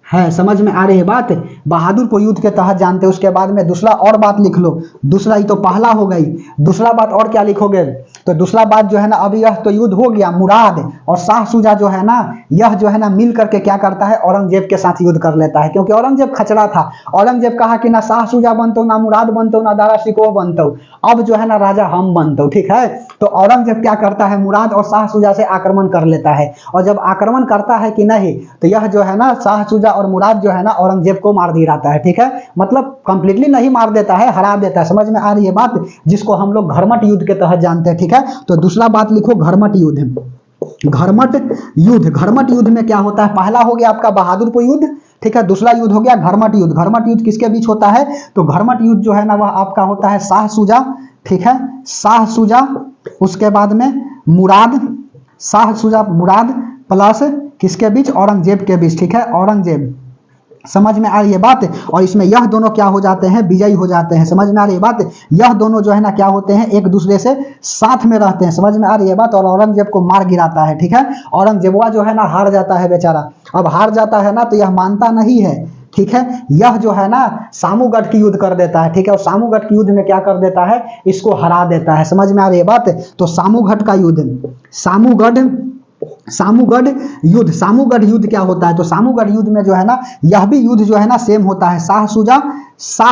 S1: है। समझ में आ रही है बात? बहादुरपुर युद्ध के तहत जानते हैं। उसके बाद में दूसरा और बात लिख लो, दूसरा ही तो पहला हो गई, दूसरा बात और क्या लिखोगे? तो दूसरा बात जो है ना, अब यह तो युद्ध हो गया, मुराद और शाह शुजा जो है ना, यह जो है ना मिल करके क्या करता है, औरंगजेब के साथ युद्ध कर लेता है। क्योंकि औरंगजेब खचड़ा था, औरंगजेब कहा कि ना शाह शुजा बनतो, ना मुराद बनतो, ना दारा शिकोह बनतो, अब जो है ना राजा हम बनतो, ठीक है। तो औरंगजेब क्या करता है, मुराद और शाह शुजा से आक्रमण कर लेता है, और जब आक्रमण करता है कि नहीं, तो यह जो है ना शाह शुजा और मुराद जो है ना औरंगजेब को मार दिलाता है, ठीक है। मतलब कंप्लीटली नहीं मार देता है, हरा देता है। समझ में आ रही है बात? जिसको हम लोग घरमट युद्ध के तहत जानते हैं, ठीक है। तो दूसरा बात लिखो, घरमट युद्ध। घरमट युद्ध में क्या होता है? पहला हो गया आपका बहादुरपुर युद्ध, ठीक है। दूसरा युद्ध हो गया घरमट युद्ध। घरमट युद्ध किसके बीच होता है? तो घरमट युद्ध जो है ना वह आपका होता है शाह शुजा, ठीक है, शाह शुजा, उसके बाद में मुराद, शाह शुजा मुराद प्लस किसके बीच? औरंगजेब के बीच, ठीक है, औरंगजेब। समझ में आ रही है बात? और इसमें यह दोनों क्या हो जाते हैं? विजयी हो जाते हैं। समझ में आ रही है बात? यह दोनों जो है ना क्या होते हैं? एक दूसरे से साथ में रहते हैं। समझ में आ रही है बात? और औरंगजेब को मार गिराता है, ठीक है। औरंगजेबवा जो है ना हार जाता है बेचारा। अब हार जाता है ना तो यह मानता नहीं है, ठीक है। यह जो है ना सामूगढ़ की युद्ध कर देता है, ठीक है। और सामूगढ़ की युद्ध में क्या कर देता है? इसको हरा देता है। समझ में आ रही है बात? तो सामूगढ़ का युद्ध, सामूगढ़ युद्ध क्या होता है? तो सामूगढ़ युद्ध में जो है ना यह भी युद्ध जो है ना सेम होता है, शाह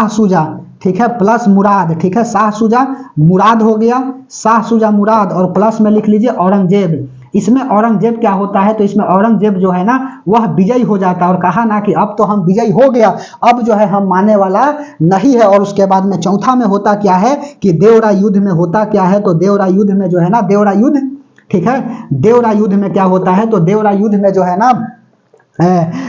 S1: शुजा, ठीक है, प्लस मुराद, ठीक है। शाह शुजा मुराद हो गया, शाह शुजा मुराद, और प्लस में लिख लीजिए औरंगजेब। इसमें औरंगजेब क्या होता है? तो इसमें औरंगजेब जो है ना वह विजयी हो जाता है, और कहा ना कि अब तो हम विजयी हो गया, अब जो है हम मानने वाला नहीं है। और उसके बाद में चौथा में होता क्या है कि देवरा युद्ध में होता क्या है? तो देवरा युद्ध में जो है ना, देवरा युद्ध, ठीक है, देवरा युद्ध में क्या होता है? तो देवरा युद्ध में जो है ना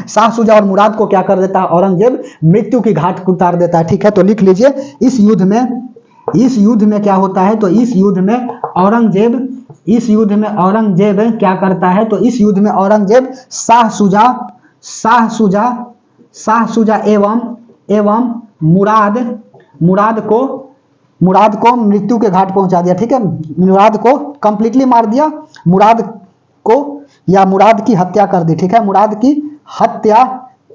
S1: शाह शुजा और मुराद को क्या कर देता है? औरंगजेब मृत्यु की घाट उतार देता है, ठीक है। तो लिख लीजिए इस युद्ध में क्या होता है? तो इस युद्ध में औरंगजेब क्या करता है? तो इस युद्ध में औरंगजेब शाह शुजा एवं मुराद को मृत्यु के घाट पहुंचा दिया, ठीक है। मुराद को कंप्लीटली मार दिया, मुराद को या मुराद की हत्या कर दी, ठीक है, मुराद की हत्या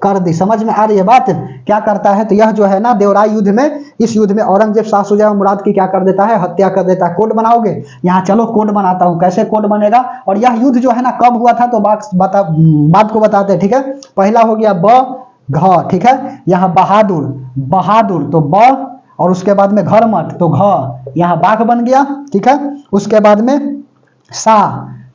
S1: कर दी। समझ में आ रही है बात? क्या करता है? तो यह जो है ना देवराय युद्ध में, इस युद्ध में औरंगजेब शाह शुजा और मुराद की क्या कर देता है? हत्या कर देता है। कोड बनाओगे? यहाँ चलो कोड बनाता हूँ। कैसे कोड बनेगा? और यह युद्ध जो है ना कब हुआ था? तो बात को बताते हैं, ठीक है। पहला हो गया घ, ठीक है, यहाँ बहादुर तो ब, और उसके बाद में घरमट तो घ, यहाँ बाघ बन गया, ठीक है। उसके बाद में सा,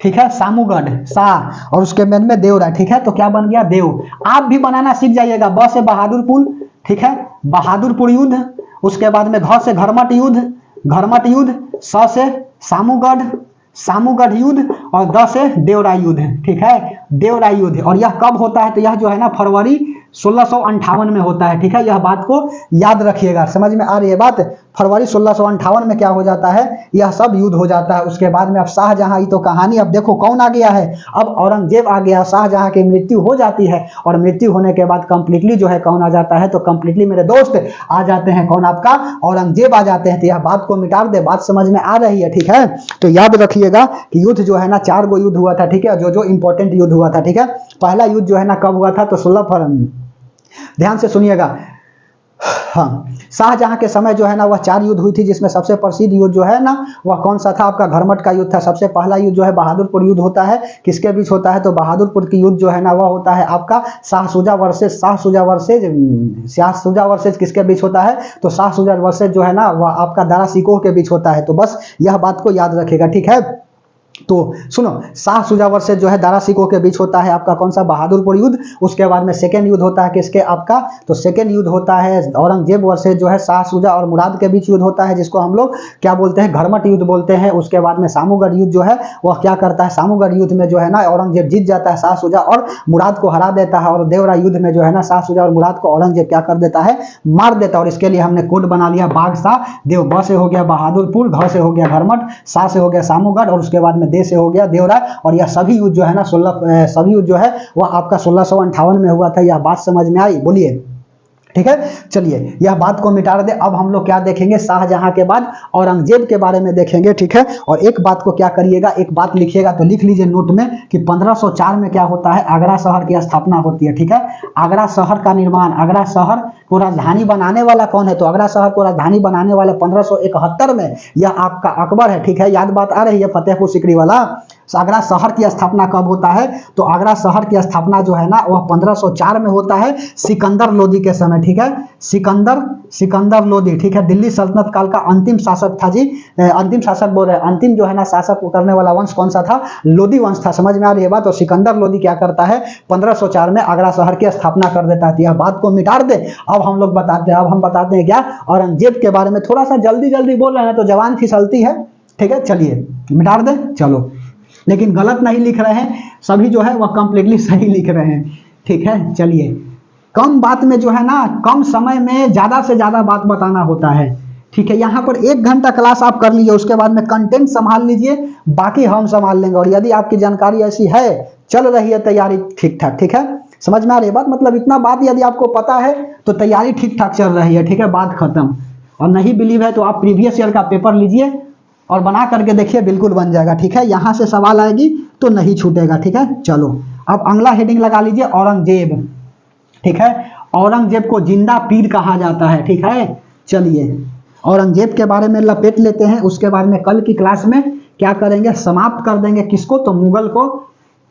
S1: ठीक है, सामूगढ़ सा, और उसके बाद में देवरा, ठीक है। तो क्या बन गया? देव। आप भी बनाना सीख जाइएगा। ब से बहादुरपुर, ठीक है, बहादुरपुर युद्ध। उसके बाद में घ से घरमट युद्ध, स से सामूगढ़ युद्ध, और द से देवरा युद्ध, ठीक है, देवरा युद्ध। और यह कब होता है? तो यह जो है ना फरवरी 1658 में होता है, ठीक है। यह बात को याद रखिएगा। समझ में आ रही है बात? फरवरी 1658 में क्या हो जाता है? यह सब युद्ध हो जाता है। उसके बाद में अब शाहजहां, ये तो कहानी, अब देखो कौन आ गया है? अब औरंगजेब आ गया। शाहजहां की मृत्यु हो जाती है, और मृत्यु होने के बाद कंप्लीटली जो है कौन आ जाता है? तो कंप्लीटली मेरे दोस्त आ जाते हैं। कौन? आपका औरंगजेब आ जाते हैं। तो यह बात को मिटा दे। बात समझ में आ रही है? ठीक है। तो याद रखिएगा कि युद्ध जो है ना 4 गो युद्ध हुआ था, ठीक है, जो इंपॉर्टेंट युद्ध हुआ था, ठीक है। पहला युद्ध जो है ना कब हुआ था? तो 16 फरवरी। ध्यान से सुनिएगा। हाँ, शाहजहां के समय जो है ना वह 4 युद्ध हुई थी, जिसमें सबसे प्रसिद्ध युद्ध जो है ना वह कौन सा था? आपका घरमट का युद्ध था। सबसे पहला युद्ध जो है बहादुरपुर युद्ध होता है। किसके बीच होता है? तो बहादुरपुर की युद्ध जो है ना वह होता है आपका शाह शुजा वर्सेज किसके बीच होता है? तो शाह शुजा वर्सेज जो है ना वह आपका दारा शिकोह के बीच होता है। तो बस यह बात को याद रखेगा, ठीक है। तो सुनो, शाह शुजा वर्सेज जो है दारा शिकोह के बीच होता है आपका कौन सा? बहादुरपुर युद्ध। उसके बाद में सेकेंड युद्ध होता है किसके? आपका तो सेकेंड युद्ध होता है औरंगजेब वर्सेज जो है शाह शुजा और मुराद के बीच युद्ध होता है, जिसको हम लोग क्या बोलते हैं? घरमट युद्ध बोलते हैं। उसके बाद में सामूगढ़ युद्ध जो है वह क्या करता है? सामूगढ़ युद्ध में जो है ना औरंगजेब जीत जाता है, शाह शुजा और मुराद को हरा देता है। और देवरा युद्ध में जो है ना शाह शुजा और मुराद को औरंगजेब क्या कर देता है? मार देता है। और इसके लिए हमने कोड बना लिया बाघ शाह देव। ब से हो गया बहादुरपुर, घ से हो गया घरमट, सा से हो गया सामूगढ़, और उसके बाद में दे से हो गया देवरा। और यह सभी युद्ध जो है ना सभी युद्ध जो है वह आपका 1658 में हुआ था। यह बात समझ में आई? बोलिए। ठीक है। चलिए यह बात को मिटा दे। अब हम लोग क्या देखेंगे, शाहजहां के बाद औरंगजेब के बारे में देखेंगे, ठीक है। और एक बात को क्या करिएगा, एक बात लिखिएगा तो लिख लीजिए नोट में कि 1504 में क्या होता है, आगरा शहर की स्थापना होती है, ठीक है। आगरा शहर का निर्माण, आगरा शहर को राजधानी बनाने वाला कौन है, तो आगरा शहर को राजधानी बनाने वाला 1571 में यह आपका अकबर है, ठीक है। याद बात आ रही है, फतेहपुर सीकरी वाला। आगरा शहर की स्थापना कब होता है, तो आगरा शहर की स्थापना जो है ना वह 1504 में होता है, सिकंदर लोदी के समय, ठीक है। सिकंदर लोदी, ठीक है, दिल्ली सल्तनत काल का अंतिम शासक था जी। अंतिम शासक बोल रहे हैं, अंतिम जो है ना शासक करने वाला वंश कौन सा था, लोदी वंश था। समझ में आ रही है बात। तो सिकंदर लोदी क्या करता है, 1504 में आगरा शहर की स्थापना कर देता है। यह बात को मिटा दे। अब हम लोग बताते हैं, अब हम बताते हैं क्या, औरंगजेब के बारे में। थोड़ा सा जल्दी जल्दी बोल रहे हैं तो जवान फिसलती है, ठीक है। चलिए मिटा दे, चलो। लेकिन गलत नहीं लिख रहे हैं, सभी जो है वह कंप्लीटली सही लिख रहे हैं, ठीक है। चलिए, कम बात में जो है ना, कम समय में ज्यादा से ज्यादा बात बताना होता है, ठीक है। यहाँ पर 1 घंटा क्लास आप कर लीजिए, उसके बाद में कंटेंट संभाल लीजिए, बाकी हम संभाल लेंगे। और यदि आपकी जानकारी ऐसी है, चल रही है तैयारी ठीक ठाक, ठीक है, समझ में आ रही है बात। मतलब इतना बात यदि आपको पता है तो तैयारी ठीक ठाक चल रही है, ठीक है, बात खत्म। और नहीं बिलीव है तो आप प्रीवियस ईयर का पेपर लीजिए और बना करके देखिए, बिल्कुल बन जाएगा, ठीक है। यहाँ से सवाल आएगी तो नहीं छूटेगा, ठीक है। चलो अब अगला हेडिंग लगा लीजिए, औरंगजेब, ठीक है। औरंगजेब को जिंदा पीर कहा जाता है, ठीक है। चलिए औरंगजेब के बारे में लपेट लेते हैं, उसके बाद में कल की क्लास में क्या करेंगे, समाप्त कर देंगे किसको, तो मुगल को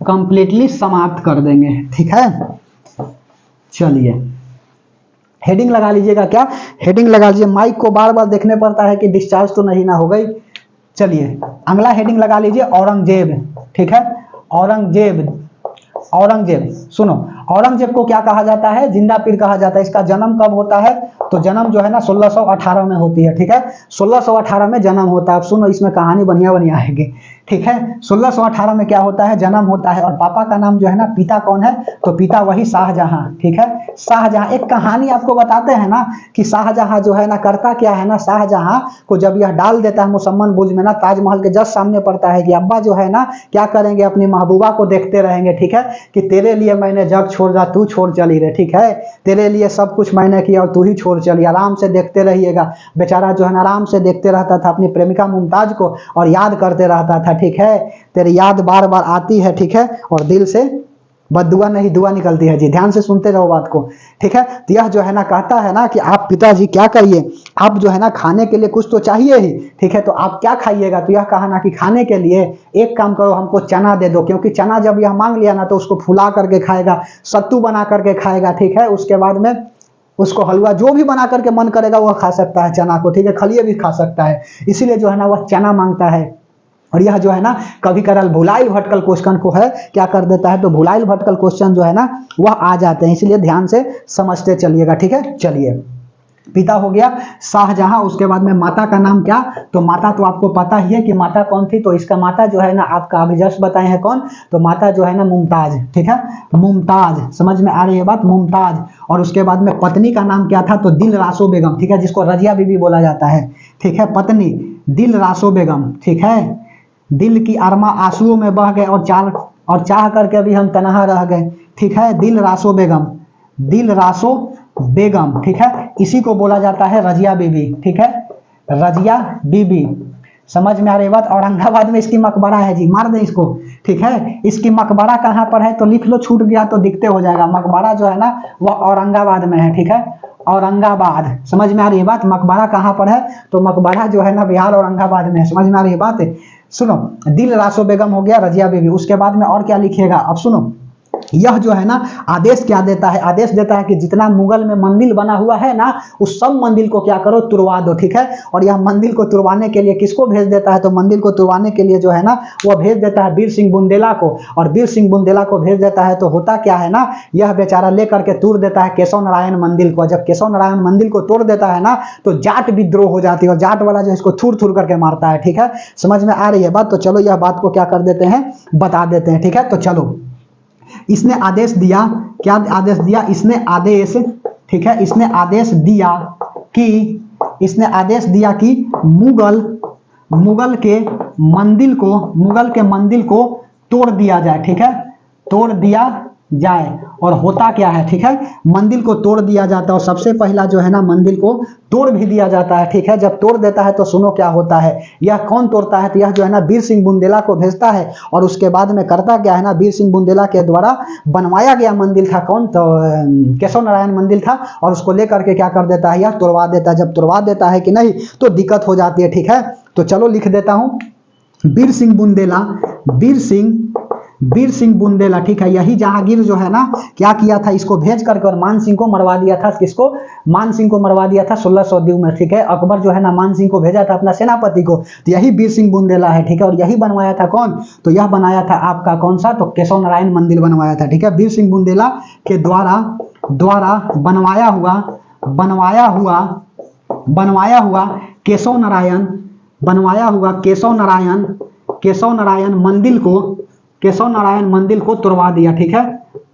S1: कंप्लीटली समाप्त कर देंगे, ठीक है। चलिए हेडिंग लगा लीजिएगा, क्या हेडिंग लगा लीजिए। माइक को बार बार देखने पड़ता है कि डिस्चार्ज तो नहीं ना हो गई। चलिए अगला हेडिंग लगा लीजिए, औरंगजेब, ठीक है। औरंगजेब, औरंगजेब सुनो, औरंगजेब को क्या कहा जाता है, जिंदा पीर कहा जाता है। इसका जन्म कब होता है, तो जन्म जो है ना 1618 में होती है, ठीक है। 1618 में जन्म होता है। अब सुनो, इसमें कहानी बढ़िया बढ़िया आएगी, ठीक है। 1618 में क्या होता है, जन्म होता है। और पापा का नाम जो है ना, पिता कौन है, तो पिता वही शाहजहां, ठीक है। शाहजहां, एक कहानी आपको बताते हैं ना कि शाहजहां जो है ना करता क्या है ना, शाहजहां को जब यह डाल देता है मुसम्मन बुर्ज में ना, ताजमहल के जस्ट सामने पड़ता है कि अब्बा जो है ना क्या करेंगे, अपनी महबूबा को देखते रहेंगे, ठीक है। कि तेरे लिए मैंने जग छोड़ दिया, तू छोड़ चली रे, ठीक है। तेरे लिए सब कुछ मैंने किया और तू ही छोड़ चली, आराम से देखते रहिएगा। बेचारा जो है ना आराम से देखते रहता था अपनी प्रेमिका मुमताज को और याद करते रहता था, ठीक है। तेरी याद बार बार आती है, ठीक है, और दिल से बददुआ नहीं दुआ निकलती है जी। ध्यान से सुनते रहो बात को, ठीक है। तो यह जो है ना कहता है ना कि आप पिताजी क्या करिए, आप जो है ना खाने के लिए कुछ तो चाहिए ही, ठीक है। तो आप क्या खाइएगा, तो यह कहा ना कि खाने के लिए एक काम करो, हमको चना दे दो। क्योंकि चना जब यह मांग लिया ना तो उसको फुला करके खाएगा, सत्तू बना करके खाएगा, ठीक है। उसके बाद में उसको हलवा जो भी बना करके मन करेगा वह खा सकता है चना को, ठीक है। खलिए भी खा सकता है, इसीलिए जो है ना वह चना मांगता है। और यह जो है ना कभी कभार भुलाइल भटकल क्वेश्चन को है क्या कर देता है, तो भुलाइल भटकल क्वेश्चन जो है ना वह आ जाते हैं, इसलिए ध्यान से समझते चलिएगा, ठीक है। चलिए पिता हो गया शाहजहां, उसके बाद में माता का नाम क्या, तो माता तो आपको पता ही है कि माता कौन थी। तो इसका माता जो है ना आपका अभी जस्ट बताए हैं कौन, तो माता जो है ना मुमताज, ठीक है। मुमताज, समझ में आ रही है बात, मुमताज। और उसके बाद में पत्नी का नाम क्या था, तो दिल रासो बेगम, ठीक है, जिसको रजिया बीबी बोला जाता है, ठीक है। पत्नी दिल रासो बेगम, ठीक है। दिल की अरमा आंसुओं में बह गए और चाह करके भी हम तनहा रह गए, ठीक है। दिल रासो बेगम, दिल रासो बेगम, ठीक है। इसी को बोला जाता है रजिया बीबी, ठीक है, रजिया बीबी। समझ में आ रही बात। औरंगाबाद में इसकी मकबरा है जी, मार दे इसको, ठीक है। इसकी मकबरा कहाँ पर है, तो लिख लो, छूट गया तो दिखते हो जाएगा। मकबरा जो है ना वह औरंगाबाद में है, ठीक है, औरंगाबाद। समझ में आ रही है बात। मकबरा कहाँ पर है, तो मकबरा जो है ना बिहार औरंगाबाद में है। समझ में आ रही है बात। सुनो, दिल रासो बेगम हो गया, रजिया बीबी। उसके बाद में और क्या लिखिएगा, अब सुनो, यह जो है ना आदेश क्या देता है, आदेश देता है कि जितना मुगल में मंदिर बना हुआ है ना उस सब मंदिर को क्या करो, तुड़वा दो, ठीक है। और यह मंदिर को तुड़वाने के लिए किसको भेज देता है, तो मंदिर को तुड़वाने के लिए जो है ना वह भेज देता है वीर सिंह बुंदेला को। और वीर सिंह बुंदेला को भेज देता है तो होता क्या है ना, यह बेचारा लेकर के तोड़ देता है केशव नारायण मंदिर को। जब केशव नारायण मंदिर को तोड़ देता है ना तो जाट विद्रोह हो जाती है और जाट वाला जो इसको थूर थूर करके मारता है, ठीक है। समझ में आ रही है बात। तो चलो यह बात को क्या कर देते हैं, बता देते हैं, ठीक है। तो चलो, इसने आदेश दिया, क्या आदेश दिया, इसने आदेश, ठीक है, इसने आदेश दिया कि, इसने आदेश दिया कि मुगल के मंदिर को तोड़ दिया जाए, ठीक है, तोड़ दिया जाए। और होता क्या है, ठीक है, मंदिर को तोड़ दिया जाता है और सबसे पहला जो है ना मंदिर को तोड़ भी दिया जाता है, ठीक है। जब तोड़ देता है तो सुनो क्या होता है, यह कौन तोड़ता है, तो यह जो है ना वीर सिंह बुंदेला को भेजता है और उसके बाद में करता क्या है ना, वीर सिंह बुंदेला के द्वारा बनवाया गया मंदिर था कौन, तो केशव नारायण मंदिर था, और उसको लेकर के क्या कर देता है, यह तोड़वा देता है। जब तोड़वा देता है कि नहीं तो दिक्कत हो जाती है, ठीक है। तो चलो लिख देता हूं, वीर सिंह बुंदेला, वीर सिंह बुंदेला, ठीक है। यही जहांगीर जो है ना क्या किया था, इसको भेज करके और मान सिंह को मरवा दिया था। किसको, मान सिंह को मरवा दिया था 1602 में, ठीक है। अकबर जो है ना मान सिंह को भेजा था अपना सेनापति को, तो यही वीर सिंह बुंदेला है, ठीक है। और यही बनवाया था कौन, तो यह बनाया था आपका कौन सा, तो केशव नारायण मंदिर बनवाया था, ठीक है। वीर सिंह बुंदेला के द्वारा बनवाया हुआ केशव नारायण मंदिर को तोड़वा दिया, ठीक है,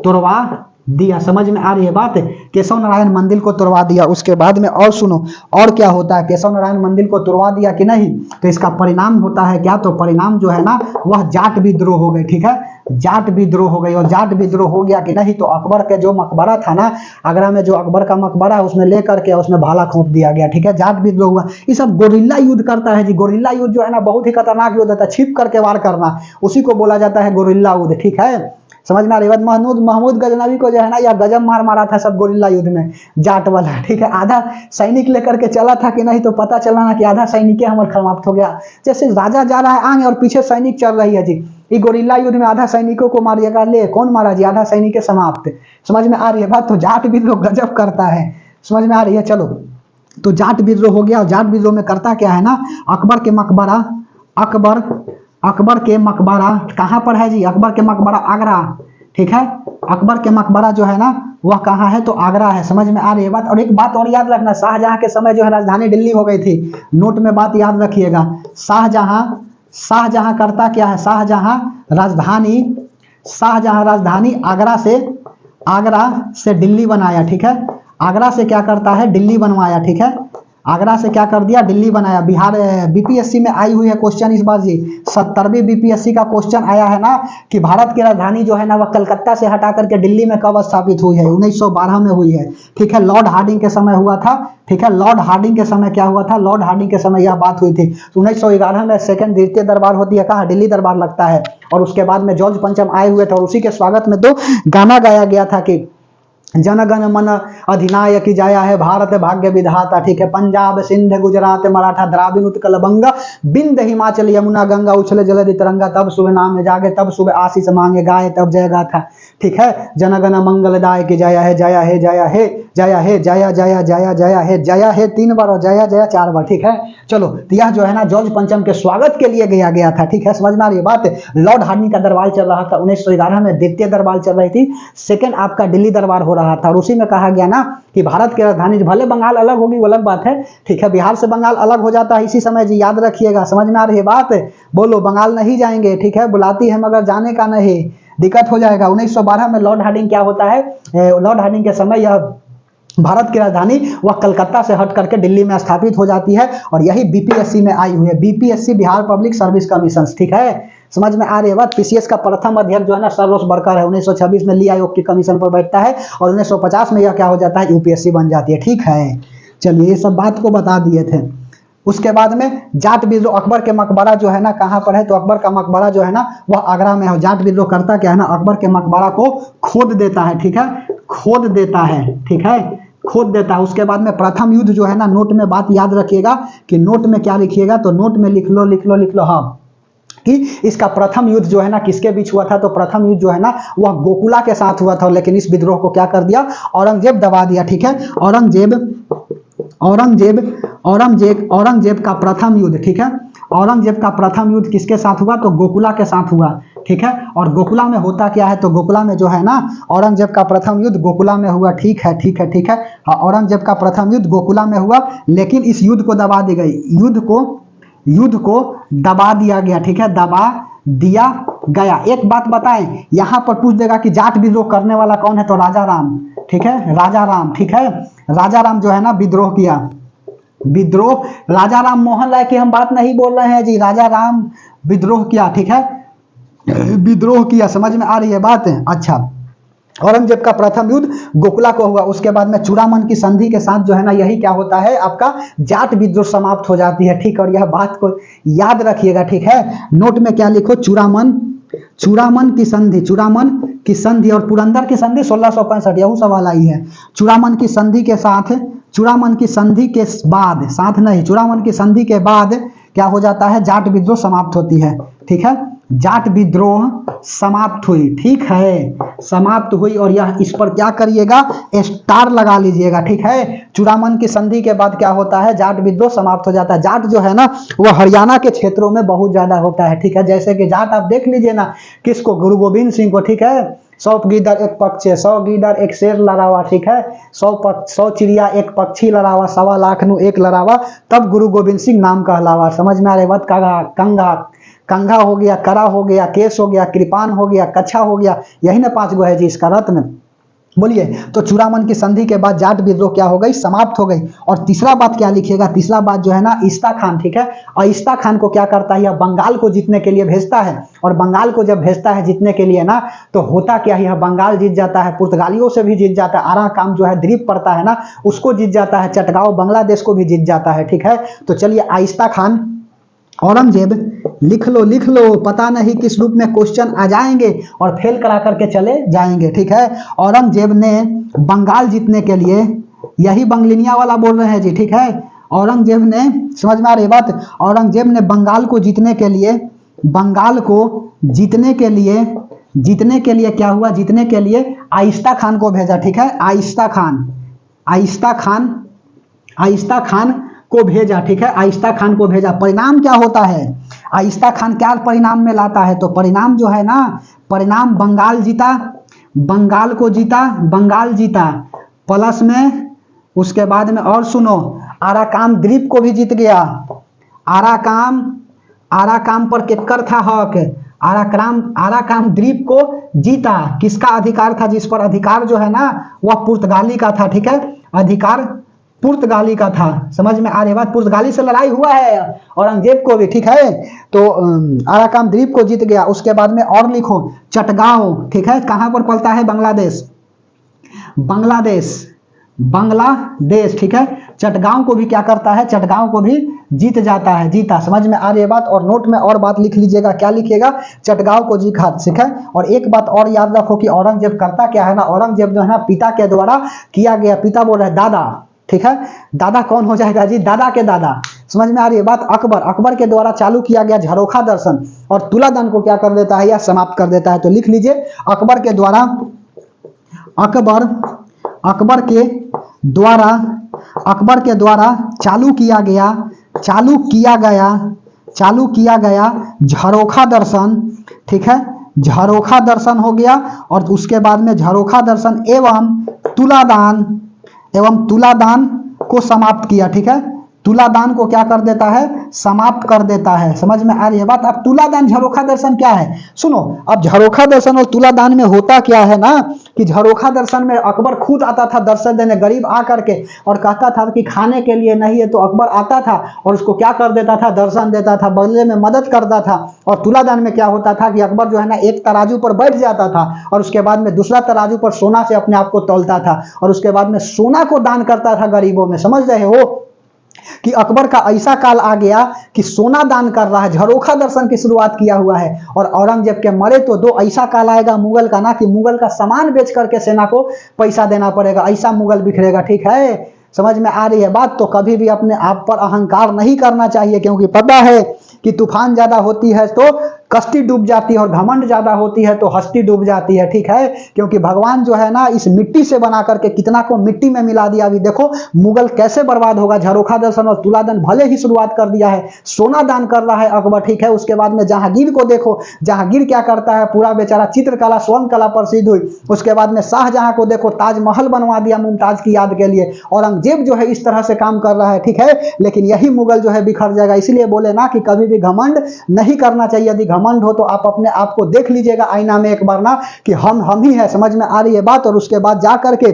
S1: तोड़वा दिया। समझ में आ रही है बात, केशव नारायण मंदिर को तोड़वा दिया। उसके बाद में और सुनो और क्या होता है, केशव नारायण मंदिर को तोड़वा दिया कि नहीं, तो इसका परिणाम होता है क्या, तो परिणाम जो है ना वह जाट विद्रोह हो गई, ठीक है। जाट विद्रोह हो गई, और जाट विद्रोह हो गया कि नहीं, तो अकबर के जो मकबरा था ना आगरा में, जो अकबर का मकबरा है उसमें लेकर के उसमें भाला खोप दिया गया, ठीक है। जाट विद्रोह हुआ। ये सब गोरिल्ला युद्ध करता है जी। गोरिल्ला युद्ध जो है ना बहुत ही खतरनाक युद्ध होता है, छिप करके वार करना, उसी को बोला जाता है गोरिल्ला युद्ध, ठीक है। समझ में आ रही बात। महमूद गजनवी को जो है ना यह गजब मारा था सब गोरिल्ला युद्ध में, जाट वाला, ठीक है। आधा सैनिक लेकर के चला था कि नहीं, तो पता चला ना कि आधा सैनिक हमारा समाप्त हो गया। जैसे राजा जा रहा है आगे और पीछे सैनिक चल रही है जी। ये गोरिल्ला युद्ध में आधा सैनिकों को मार दिया, ले कौन मारा जी, आधा सैनिक समाप्त। समझ में आ रही है बात। तो जाट विद्रोह गजब करता है, समझ में आ रही है। चलो, तो जाट विद्रोह हो गया। और जाट विद्रोह में करता क्या है ना, अकबर के मकबरा कहाँ पर है जी, अकबर के मकबरा आगरा, ठीक है। अकबर के मकबरा जो है ना वह कहाँ है, तो आगरा है। समझ में आ रही है बात। और एक बात और याद रखना, शाहजहां के समय जो है राजधानी दिल्ली हो गई थी, नोट में बात याद रखिएगा। शाहजहां करता क्या है, शाहजहां राजधानी आगरा से दिल्ली बनाया, ठीक है। आगरा से क्या करता है, दिल्ली बनवाया, ठीक है। आगरा से क्या कर दिया, दिल्ली बनाया। बिहार बीपीएससी में आई हुई है क्वेश्चन इस बार जी, 70वीं बीपीएससी का क्वेश्चन आया है ना कि भारत की राजधानी जो है ना वह कलकत्ता से हटा करके दिल्ली में कब स्थापित हुई है, 1912 में हुई है, ठीक है। लॉर्ड हार्डिंग के समय हुआ था, ठीक है। लॉर्ड हार्डिंग के समय क्या हुआ था, लॉर्ड हार्डिंग के समय यह बात हुई थी। 1911 में सेकंड द्वितीय दरबार होती है, कहाँ, दिल्ली दरबार लगता है। और उसके बाद में जॉर्ज पंचम आए हुए थे और उसी के स्वागत में 2 गाना गाया गया था कि जनगण मन अधिनायक जाया है, भारत भाग्य विधाता, ठीक है। पंजाब सिंध गुजरात मराठा द्राविड़ उत्कल बंगा, बिंद हिमाचल यमुना गंगा, उछले जलधि तरंगा, तब सुबह नाम जागे, तब सुबह आशीष मांगे, गाए तब जय गाथा, ठीक है। जनगण मंगलदायक जया है, जया है, जया है, जया है, जया जया जया जया है, जया है 3 बार और जया जया 4 बार, ठीक है। चलो, तो यह जो है ना जॉर्ज पंचम के स्वागत के लिए गया था, ठीक है। समझ में आ रही है बात। लॉर्ड हार्डिंग का दरबार चल रहा था 1911 में, द्वितीय दरबार चल रही थी, सेकंड आपका दिल्ली दरबार हो रहा था। और उसी में कहा गया ना कि भारत की राजधानी, भले बंगाल अलग होगी वो अलग बात है, ठीक है। बिहार से बंगाल अलग हो जाता है इसी समय जी, याद रखिएगा। समझ में आ रही है बात। बोलो, बंगाल नहीं जाएंगे, ठीक है। बुलाती है मगर जाने का नहीं, दिक्कत हो जाएगा। 1912 में लॉर्ड हार्डिंग क्या होता है, लॉर्ड हार्डिंग के समय यह भारत की राजधानी वह कलकत्ता से हट करके दिल्ली में स्थापित हो जाती है। और यही बीपीएससी में आई हुई है, BPSC Bihar public service commission, ठीक है। समझ में आ रही है बात। पीसीएस का प्रथम अध्यक्ष जो है ना सरोज बरकर है, 1926 में ली आयोग की कमीशन पर बैठता है और 1950 में यह क्या हो जाता है, यूपीएससी बन जाती है, ठीक है। चलिए, ये सब बात को बता दिए थे। उसके बाद में जाट विद्रोह, अकबर के मकबरा जो है ना कहाँ पर है, तो अकबर का मकबरा जो है ना वह आगरा में है। जाट विद्रोह करता क्या है ना, अकबर के मकबरा को खोद देता है, ठीक है, खोद देता है, ठीक है, खोद देता है। उसके बाद में प्रथम युद्ध जो है ना, नोट में बात याद रखिएगा कि नोट में क्या लिखिएगा, तो नोट में लिख लो हाँ, कि इसका प्रथम युद्ध जो है ना किसके बीच हुआ था, तो प्रथम युद्ध जो है ना वह गोकुला के साथ हुआ था। लेकिन इस विद्रोह को क्या कर दिया, औरंगजेब दबा दिया, ठीक है। औरंगजेब का प्रथम युद्ध, ठीक है। औरंगजेब का प्रथम युद्ध किसके साथ हुआ, तो गोकुला के साथ हुआ, ठीक है। और गोकुला में होता क्या है, तो गोकुला में जो है ना औरंगजेब का प्रथम युद्ध गोकुला में हुआ, ठीक है, ठीक है, ठीक है। औरंगजेब का प्रथम युद्ध गोकुला में हुआ, लेकिन इस युद्ध को दबा दी गई, युद्ध को दबा दिया गया, ठीक है, दबा दिया गया। एक बात बताएं, यहां पर पूछ देगा कि जाट विद्रोह करने वाला कौन है, तो राजा राम, ठीक है, राजा राम, ठीक है। राजा राम जो है ना विद्रोह किया, विद्रोह राजा राम मोहन राय की हम बात नहीं बोल रहे हैं जी, राजा राम विद्रोह किया, ठीक है, विद्रोह किया। समझ में आ रही है बात। अच्छा, औरंगजेब का प्रथम युद्ध गोकुला को हुआ। उसके बाद में चूड़ामन की संधि के साथ जो है ना यही क्या होता है, आपका जाट विद्रोह समाप्त हो जाती है। ठीक, और यह बात को याद रखिएगा। ठीक है, नोट में क्या लिखो, चूड़ामन, चूड़ामन की संधि, चूड़ामन की संधि और पुरंदर की संधि 1665, यह सवाल आई है। चूड़ामन की संधि के साथ, चूड़ामन की संधि के बाद, साथ नहीं, चूड़ामन की संधि के बाद क्या हो जाता है, जाट विद्रोह समाप्त होती है। ठीक है, जाट विद्रोह समाप्त हुई। ठीक है, समाप्त हुई। और यह इस पर क्या करिएगा, स्टार लगा लीजिएगा। ठीक है, चूड़ामन की संधि के बाद क्या होता है, जाट विद्रोह समाप्त हो जाता है। जाट जो है ना वो हरियाणा के क्षेत्रों में बहुत ज्यादा होता है। ठीक है, जैसे कि जाट आप देख लीजिए ना, किसको, गुरु गोविंद सिंह को। ठीक है, 100 गीदड़ एक पक्षी, 100 गीदड़ एक शेर लड़ावा। ठीक है, 100 चिड़िया एक पक्षी लड़ावा, 1.25 लाख नु एक लड़ावा, तब गुरु गोविंद सिंह नाम कहलावा। समझ में आ रही बात। कंघा, कंघा हो गया, करा हो गया, केस हो गया, कृपान हो गया, कच्छा हो गया, यही ना 5 गो है जी इसका रत्न। बोलिए, तो चूड़ामन की संधि के बाद जाट विद्रोह क्या हो गई, समाप्त हो गई। और तीसरा बात क्या लिखिएगा, तीसरा बात जो है ना, इस्ता खान। ठीक है, और इस्ता खान को क्या करता है, यह बंगाल को जीतने के लिए भेजता है। और बंगाल को जब भेजता है जीतने के लिए ना, तो होता क्या है, यह बंगाल जीत जाता है, पुर्तगालियों से भी जीत जाता है, आरा काम जो है द्वीप पड़ता है ना, उसको जीत जाता है, चटगांव बांग्लादेश को भी जीत जाता है। ठीक है, तो चलिए, आइस्ता खान, औरंगजेब, लिख लो लिख लो, पता नहीं किस रूप में क्वेश्चन आ जाएंगे और फेल करा करके चले जाएंगे। ठीक है, औरंगजेब ने बंगाल जीतने के लिए, यही बंगलिनिया वाला बोल रहे हैं जी। ठीक है, औरंगजेब ने, समझ में आ रही बात, औरंगजेब ने बंगाल को जीतने के लिए, बंगाल को जीतने के लिए, जीतने के लिए क्या हुआ, जीतने के लिए आइस्ता खान को भेजा। ठीक है, आइस्ता खान, आइस्ता खान, आइस्ता खान को भेजा। ठीक है, आइस्ता खान को भेजा। परिणाम क्या होता है, आइस्ता खान क्या परिणाम में लाता है, तो परिणाम जो है ना, परिणाम बंगाल जीता, बंगाल को जीता, बंगाल जीता, प्लस में उसके बाद में और सुनो, आराकान द्वीप को भी जीत गया। आराकान, आराकान पर केकर था हक, आराकान द्वीप को जीता। किसका अधिकार था, जिस पर अधिकार जो है ना वह पुर्तगाली का था। ठीक है, अधिकार पुर्तगाली का था। समझ में आ रही बात, पुर्तगाली से लड़ाई हुआ है औरंगजेब को भी। ठीक है, तो आराकान द्वीप को जीत गया। उसके बाद में और लिखो, चटगांव। ठीक है, कहां पर पड़ता है, बांग्लादेश, बांग्लादेश, बांग्लादेश। ठीक है, चटगांव को भी क्या करता है, चटगांव को भी जीत जाता है, जीता। समझ में आ रही है बात। और नोट में और बात लिख लीजिएगा, क्या लिखिएगा, चटगांव को जीता। ठीक है, और एक बात और याद रखो कि औरंगजेब करता क्या है ना, औरंगजेब जो है ना पिता के द्वारा किया गया, पिता बोल रहे दादा। ठीक है, दादा कौन हो जाएगा जी, दादा के दादा। समझ में आ रही है बात। अकबर, अकबर के द्वारा चालू किया गया झरोखा दर्शन और तुलादान को क्या कर देता है, या समाप्त कर देता है। तो लिख लीजिए, अकबर के द्वारा, अकबर, अकबर के द्वारा, अकबर के द्वारा चालू किया गया, चालू किया गया, चालू किया गया झरोखा दर्शन। ठीक है, झरोखा दर्शन हो गया। और उसके बाद में झरोखा दर्शन एवं तुलादान, एवं तुलादान को समाप्त किया। ठीक है, तुलादान को क्या कर देता है, समाप्त कर देता है। समझ में आ रही है बात। अब तुलादान झरोखा दर्शन क्या है, सुनो। अब झरोखा दर्शन और तुलादान में होता क्या है ना, कि झरोखा दर्शन में अकबर खुद आता था दर्शन देने, गरीब आकर के और कहता था कि खाने के लिए नहीं है, तो अकबर आता था और उसको क्या कर देता था, दर्शन देता था, बदले में मदद करता था। और तुलादान में क्या होता था कि अकबर जो है ना एक तराजू पर बैठ जाता था और उसके बाद में दूसरा तराजू पर सोना से अपने आप को तौलता था और उसके बाद में सोना को दान करता था गरीबों में। समझ रहे हो कि अकबर का ऐसा काल आ गया कि सोना दान कर रहा है, झरोखा दर्शन की शुरुआत किया हुआ है। और औरंगजेब के मरे तो दो ऐसा काल आएगा मुगल का ना, कि मुगल का सामान बेच करके सेना को पैसा देना पड़ेगा, ऐसा मुगल बिखरेगा। ठीक है, समझ में आ रही है बात। तो कभी भी अपने आप पर अहंकार नहीं करना चाहिए, क्योंकि पता है कि तूफान ज्यादा होती है तो कश्ती डूब जाती है और घमंड ज्यादा होती है तो हस्ती डूब जाती है। ठीक है, क्योंकि भगवान जो है ना इस मिट्टी से बना करके कितना को मिट्टी में मिला दिया। अभी देखो मुगल कैसे बर्बाद होगा। झरोखा दर्शन और तुलादान भले ही शुरुआत कर दिया है, सोना दान कर रहा है अकबर। ठीक है, उसके बाद में जहांगीर को देखो, जहांगीर क्या करता है, पूरा बेचारा चित्रकला स्वर्ण कला प्रसिद्ध हुई। उसके बाद में शाहजहां को देखो, ताजमहल बनवा दिया मुमताज की याद के लिए। औरंगजेब जो है इस तरह से काम कर रहा है। ठीक है, लेकिन यही मुगल जो है बिखर जाएगा। इसलिए बोले ना कि कभी भी घमंड नहीं करना चाहिए। यदि घमंड हो तो आप अपने आप को देख लीजिएगा आईना में एक बार ना, कि हम ही है। समझ में आ रही है बात। और उसके बाद जा करके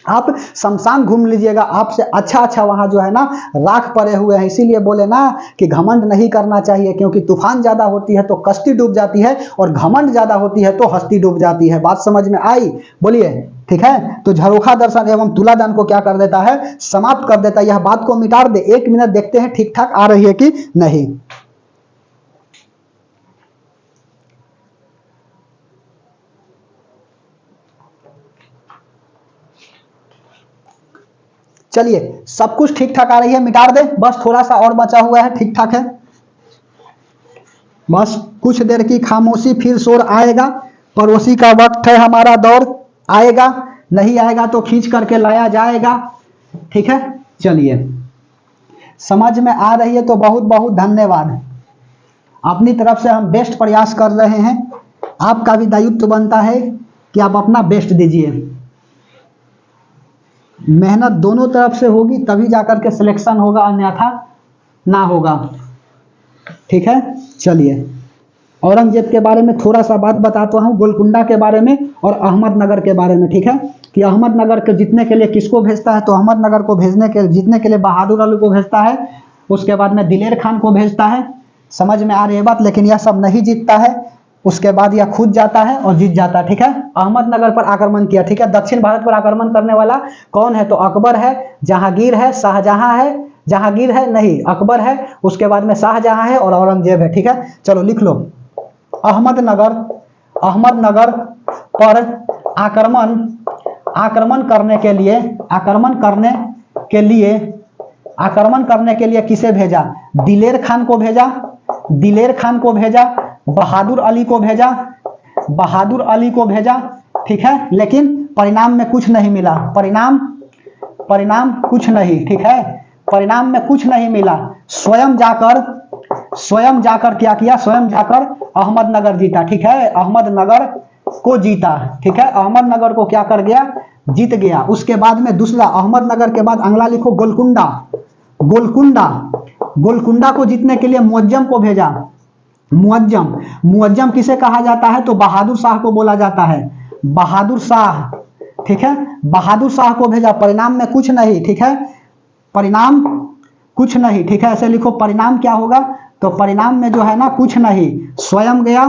S1: आप शमशान घूम लीजिएगा, आपसे अच्छा अच्छा वहां जो है ना राख पड़े हुए हैं। इसीलिए बोले ना कि घमंड नहीं करना चाहिए, क्योंकि तूफान ज्यादा होती है तो कश्ती डूब जाती है, और घमंड ज्यादा होती है तो हस्ती डूब जाती है। बात समझ में आई? बोलिए, ठीक है। तो झरोखा दर्शन एवं तुलादान को क्या कर देता है? समाप्त कर देता है। यह बात को मिटा दे। 1 मिनट देखते हैं ठीक ठाक आ रही है कि नहीं। चलिए, सब कुछ ठीक ठाक आ रही है, मिटा दे। बस थोड़ा सा और बचा हुआ है, ठीक ठाक है। बस कुछ देर की खामोशी, फिर शोर आएगा। पड़ोसी का वक्त है, हमारा दौर आएगा। नहीं आएगा तो खींच करके लाया जाएगा। ठीक है, चलिए। समझ में आ रही है तो बहुत बहुत धन्यवाद। अपनी तरफ से हम बेस्ट प्रयास कर रहे हैं। आपका भी दायित्व बनता है कि आप अपना बेस्ट दीजिए। मेहनत दोनों तरफ से होगी तभी जाकर के सिलेक्शन होगा, अन्यथा ना होगा। ठीक है, चलिए। औरंगजेब के बारे में थोड़ा सा बात बताता हूँ, गोलकुंडा के बारे में और अहमदनगर के बारे में। ठीक है, कि अहमदनगर के जीतने के लिए किसको भेजता है? तो अहमदनगर को जीतने के लिए बहादुर अली को भेजता है। उसके बाद में दिलेर खान को भेजता है। समझ में आ रही है बात? लेकिन यह सब नहीं जीतता है। उसके बाद यह खुद जाता है और जीत जाता है। ठीक है, अहमदनगर पर आक्रमण किया। ठीक है, दक्षिण भारत पर आक्रमण करने वाला कौन है? तो अकबर है, जहांगीर है, शाहजहां है। जहांगीर है नहीं, अकबर है। उसके बाद में शाहजहां है और औरंगजेब है। ठीक है, चलो लिख लो। अहमदनगर पर आक्रमण करने के लिए किसे भेजा? दिलेर खान को भेजा। बहादुर अली को भेजा। ठीक है, लेकिन परिणाम में कुछ नहीं मिला। परिणाम कुछ नहीं। ठीक है, परिणाम में कुछ नहीं मिला। स्वयं जाकर क्या किया? स्वयं जाकर अहमदनगर जीता। ठीक है, अहमदनगर को जीता। ठीक है, अहमदनगर को क्या कर गया? जीत गया। उसके बाद में दूसरा, अहमदनगर के बाद अगला लिखो गोलकुंडा को जीतने के लिए मुअज्जम को भेजा। मुअज्जम किसे कहा जाता है? तो बहादुर शाह को बोला जाता है। बहादुर शाह। ठीक है, बहादुर शाह को भेजा। परिणाम में कुछ नहीं। ठीक है, परिणाम कुछ नहीं। ठीक है, ऐसे लिखो। परिणाम क्या होगा? तो परिणाम में जो है ना कुछ नहीं। स्वयं गया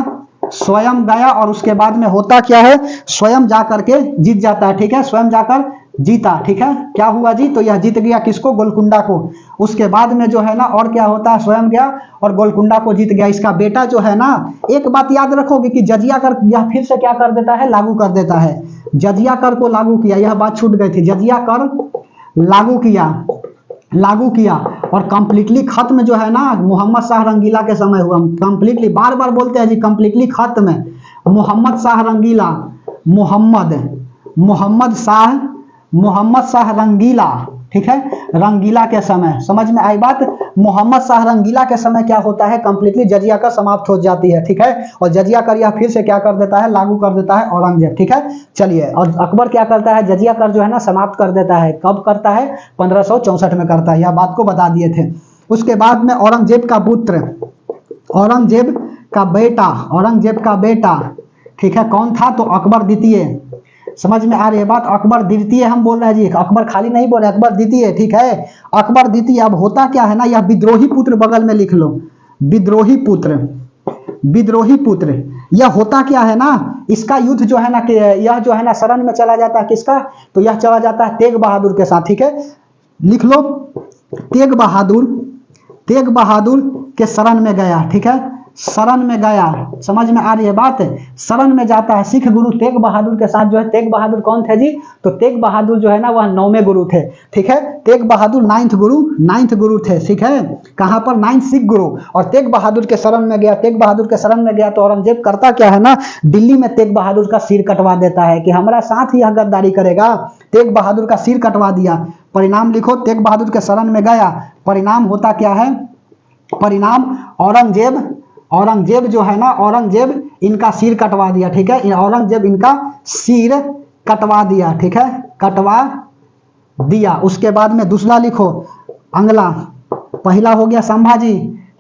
S1: और उसके बाद में होता क्या है? स्वयं जाकर के जीत जाता है। ठीक है, स्वयं जाकर जीता। ठीक है, क्या हुआ जी? तो यह जीत गया किसको? गोलकुंडा को। उसके बाद में जो है ना और क्या होता है? स्वयं गया और गोलकुंडा को जीत गया। इसका बेटा जो है ना, एक बात याद रखोगे कि जजिया कर यह फिर से क्या कर देता है? लागू कर देता है। जजिया कर को लागू किया, यह बात छूट गई थी। जजिया कर लागू किया और कंप्लीटली खत्म जो है ना मोहम्मद शाह रंगीला के समय हुआ। कंप्लीटली, बार बार बोलते हैं जी, कंप्लीटली खत्म। मोहम्मद शाह रंगीला। ठीक है, रंगीला के समय। समझ में आई बात? मोहम्मद शाह रंगीला के समय क्या होता है? कंप्लीटली जजिया कर समाप्त हो जाती है। ठीक है, और जजिया कर यह फिर से क्या कर देता है? लागू कर देता है औरंगजेब। ठीक है, चलिए। और अकबर क्या करता है? जजिया कर जो है ना समाप्त कर देता है। कब करता है? 1564 में करता है। यह बात को बता दिए थे। उसके बाद में औरंगजेब का पुत्र, औरंगजेब का बेटा, ठीक है, कौन था? तो अकबर द्वितीय। समझ में आ रही है बात? अकबर द्वितीय हम बोल रहे हैं जी, अकबर खाली नहीं बोल रहे, अकबर द्वितीय। ठीक है, अकबर द्वितीय। अब होता क्या है ना, यह विद्रोही पुत्र बगल में लिख लो। विद्रोही पुत्र। यह होता क्या है ना, इसका युद्ध जो है ना कि यह जो है ना शरण में चला जाता है किसका? तो यह चला जाता है तेग बहादुर के साथ। ठीक है, लिख लो। तेग बहादुर के शरण में गया। ठीक है, शरण में गया। समझ में आ रही है बात? शरण में जाता है सिख गुरु तेग बहादुर के साथ। जो है तेग बहादुर कौन थे जी? तो तेग बहादुर जो है ना वह 9वें गुरु थे। ठीक है, तेग बहादुर 9th गुरु थे। ठीक है, कहां पर? 9th सिख गुरु। और तेग बहादुर के शरण में गया। तो औरंगजेब करता क्या है ना, दिल्ली में तेग बहादुर का सिर कटवा देता है कि हमारा साथ यह गद्दारी करेगा। तेग बहादुर का सिर कटवा दिया। परिणाम लिखो। तेग बहादुर के शरण में गया। परिणाम होता क्या है? परिणाम औरंगजेब जो है ना, औरंगजेब इनका सिर कटवा दिया। ठीक है, औरंगजेब इनका सिर कटवा दिया। ठीक है, कटवा दिया। उसके बाद में दूसरा लिखो, अंगला। पहला हो गया संभाजी।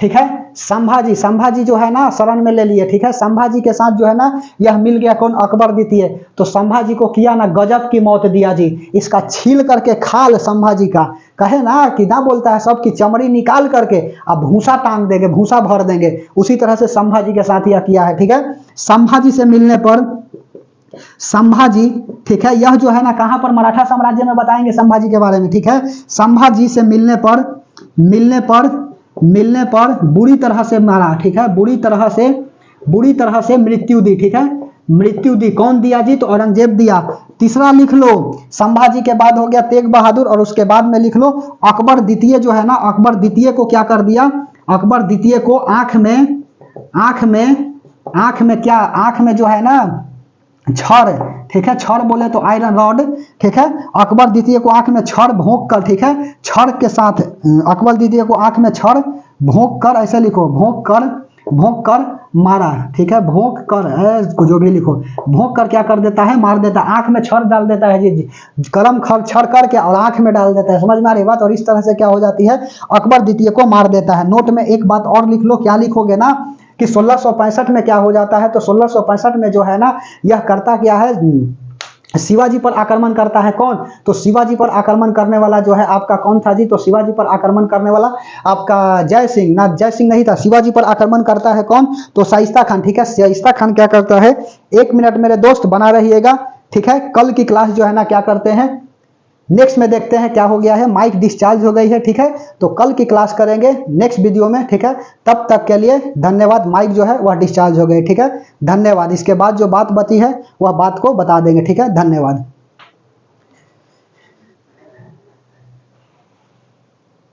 S1: ठीक है। संभाजी, संभाजी जो है ना शरण में ले लिए, ठीक है। संभाजी के साथ जो है ना यह मिल गया कौन, अकबर द्वितीय। तो संभाजी को किया ना गजब की मौत दिया जी, इसका छील करके खाल संभाजी का, कहे ना कि ना बोलता है सबकी चमड़ी निकाल करके अब भूसा टांग देंगे, भूसा भर देंगे, उसी तरह से संभाजी के साथ यह किया है, ठीक है। संभाजी से मिलने पर संभाजी, ठीक है, यह जो है ना कहां पर, मराठा साम्राज्य में बताएंगे संभाजी के बारे में, ठीक है। संभाजी से मिलने पर बुरी तरह से मारा, ठीक है, बुरी तरह से मृत्यु दी, ठीक है, मृत्यु दी। कौन दिया जी, तो औरंगजेब दिया। तीसरा लिख लो, संभाजी के बाद हो गया तेग बहादुर, और उसके बाद में लिख लो अकबर द्वितीय जो है ना, अकबर द्वितीय को क्या कर दिया, अकबर द्वितीय को आंख में जो है ना छड़, ठीक है, छड़ बोले तो आयरन रॉड, ठीक है। अकबर द्वितीय को आंख में छड़ भोंक कर, ठीक है, छड़ के साथ अकबर द्वितीय को आंख में छड़ भोंक कर, ऐसे लिखो भोंक कर मारा, ठीक है, भोंक कर, जो भी लिखो, भोंक कर क्या कर देता है, मार देता है, आंख में छड़ डाल देता है जी, कलम छड़ करके और आंख में डाल देता है, समझ में आ रही बात। और इस तरह से क्या हो जाती है, अकबर द्वितीय को मार देता है। नोट में एक बात और लिख लो, क्या लिखोगे ना कि 1665 में क्या हो जाता है, तो 1665 में जो है ना यह करता क्या है, शिवाजी पर आक्रमण करता है। कौन, तो शिवाजी पर आक्रमण करने वाला जो है आपका कौन था जी, तो शिवाजी पर आक्रमण करने वाला आपका जय सिंह, ना जय सिंह नहीं था, शिवाजी पर आक्रमण करता है कौन, तो शाइस्ता खान, ठीक है। शाइस्ता खान क्या करता है, 1 मिनट मेरे दोस्त बना रहिएगा, ठीक है। कल की क्लास जो है ना क्या करते हैं, नेक्स्ट में देखते हैं क्या हो गया है, माइक डिस्चार्ज हो गई है, ठीक है। तो कल की क्लास करेंगे नेक्स्ट वीडियो में, ठीक है। तब तक के लिए धन्यवाद। माइक जो है वह डिस्चार्ज हो गई, ठीक है, धन्यवाद। इसके बाद जो बात बची है वह बात को बता देंगे, ठीक है, धन्यवाद।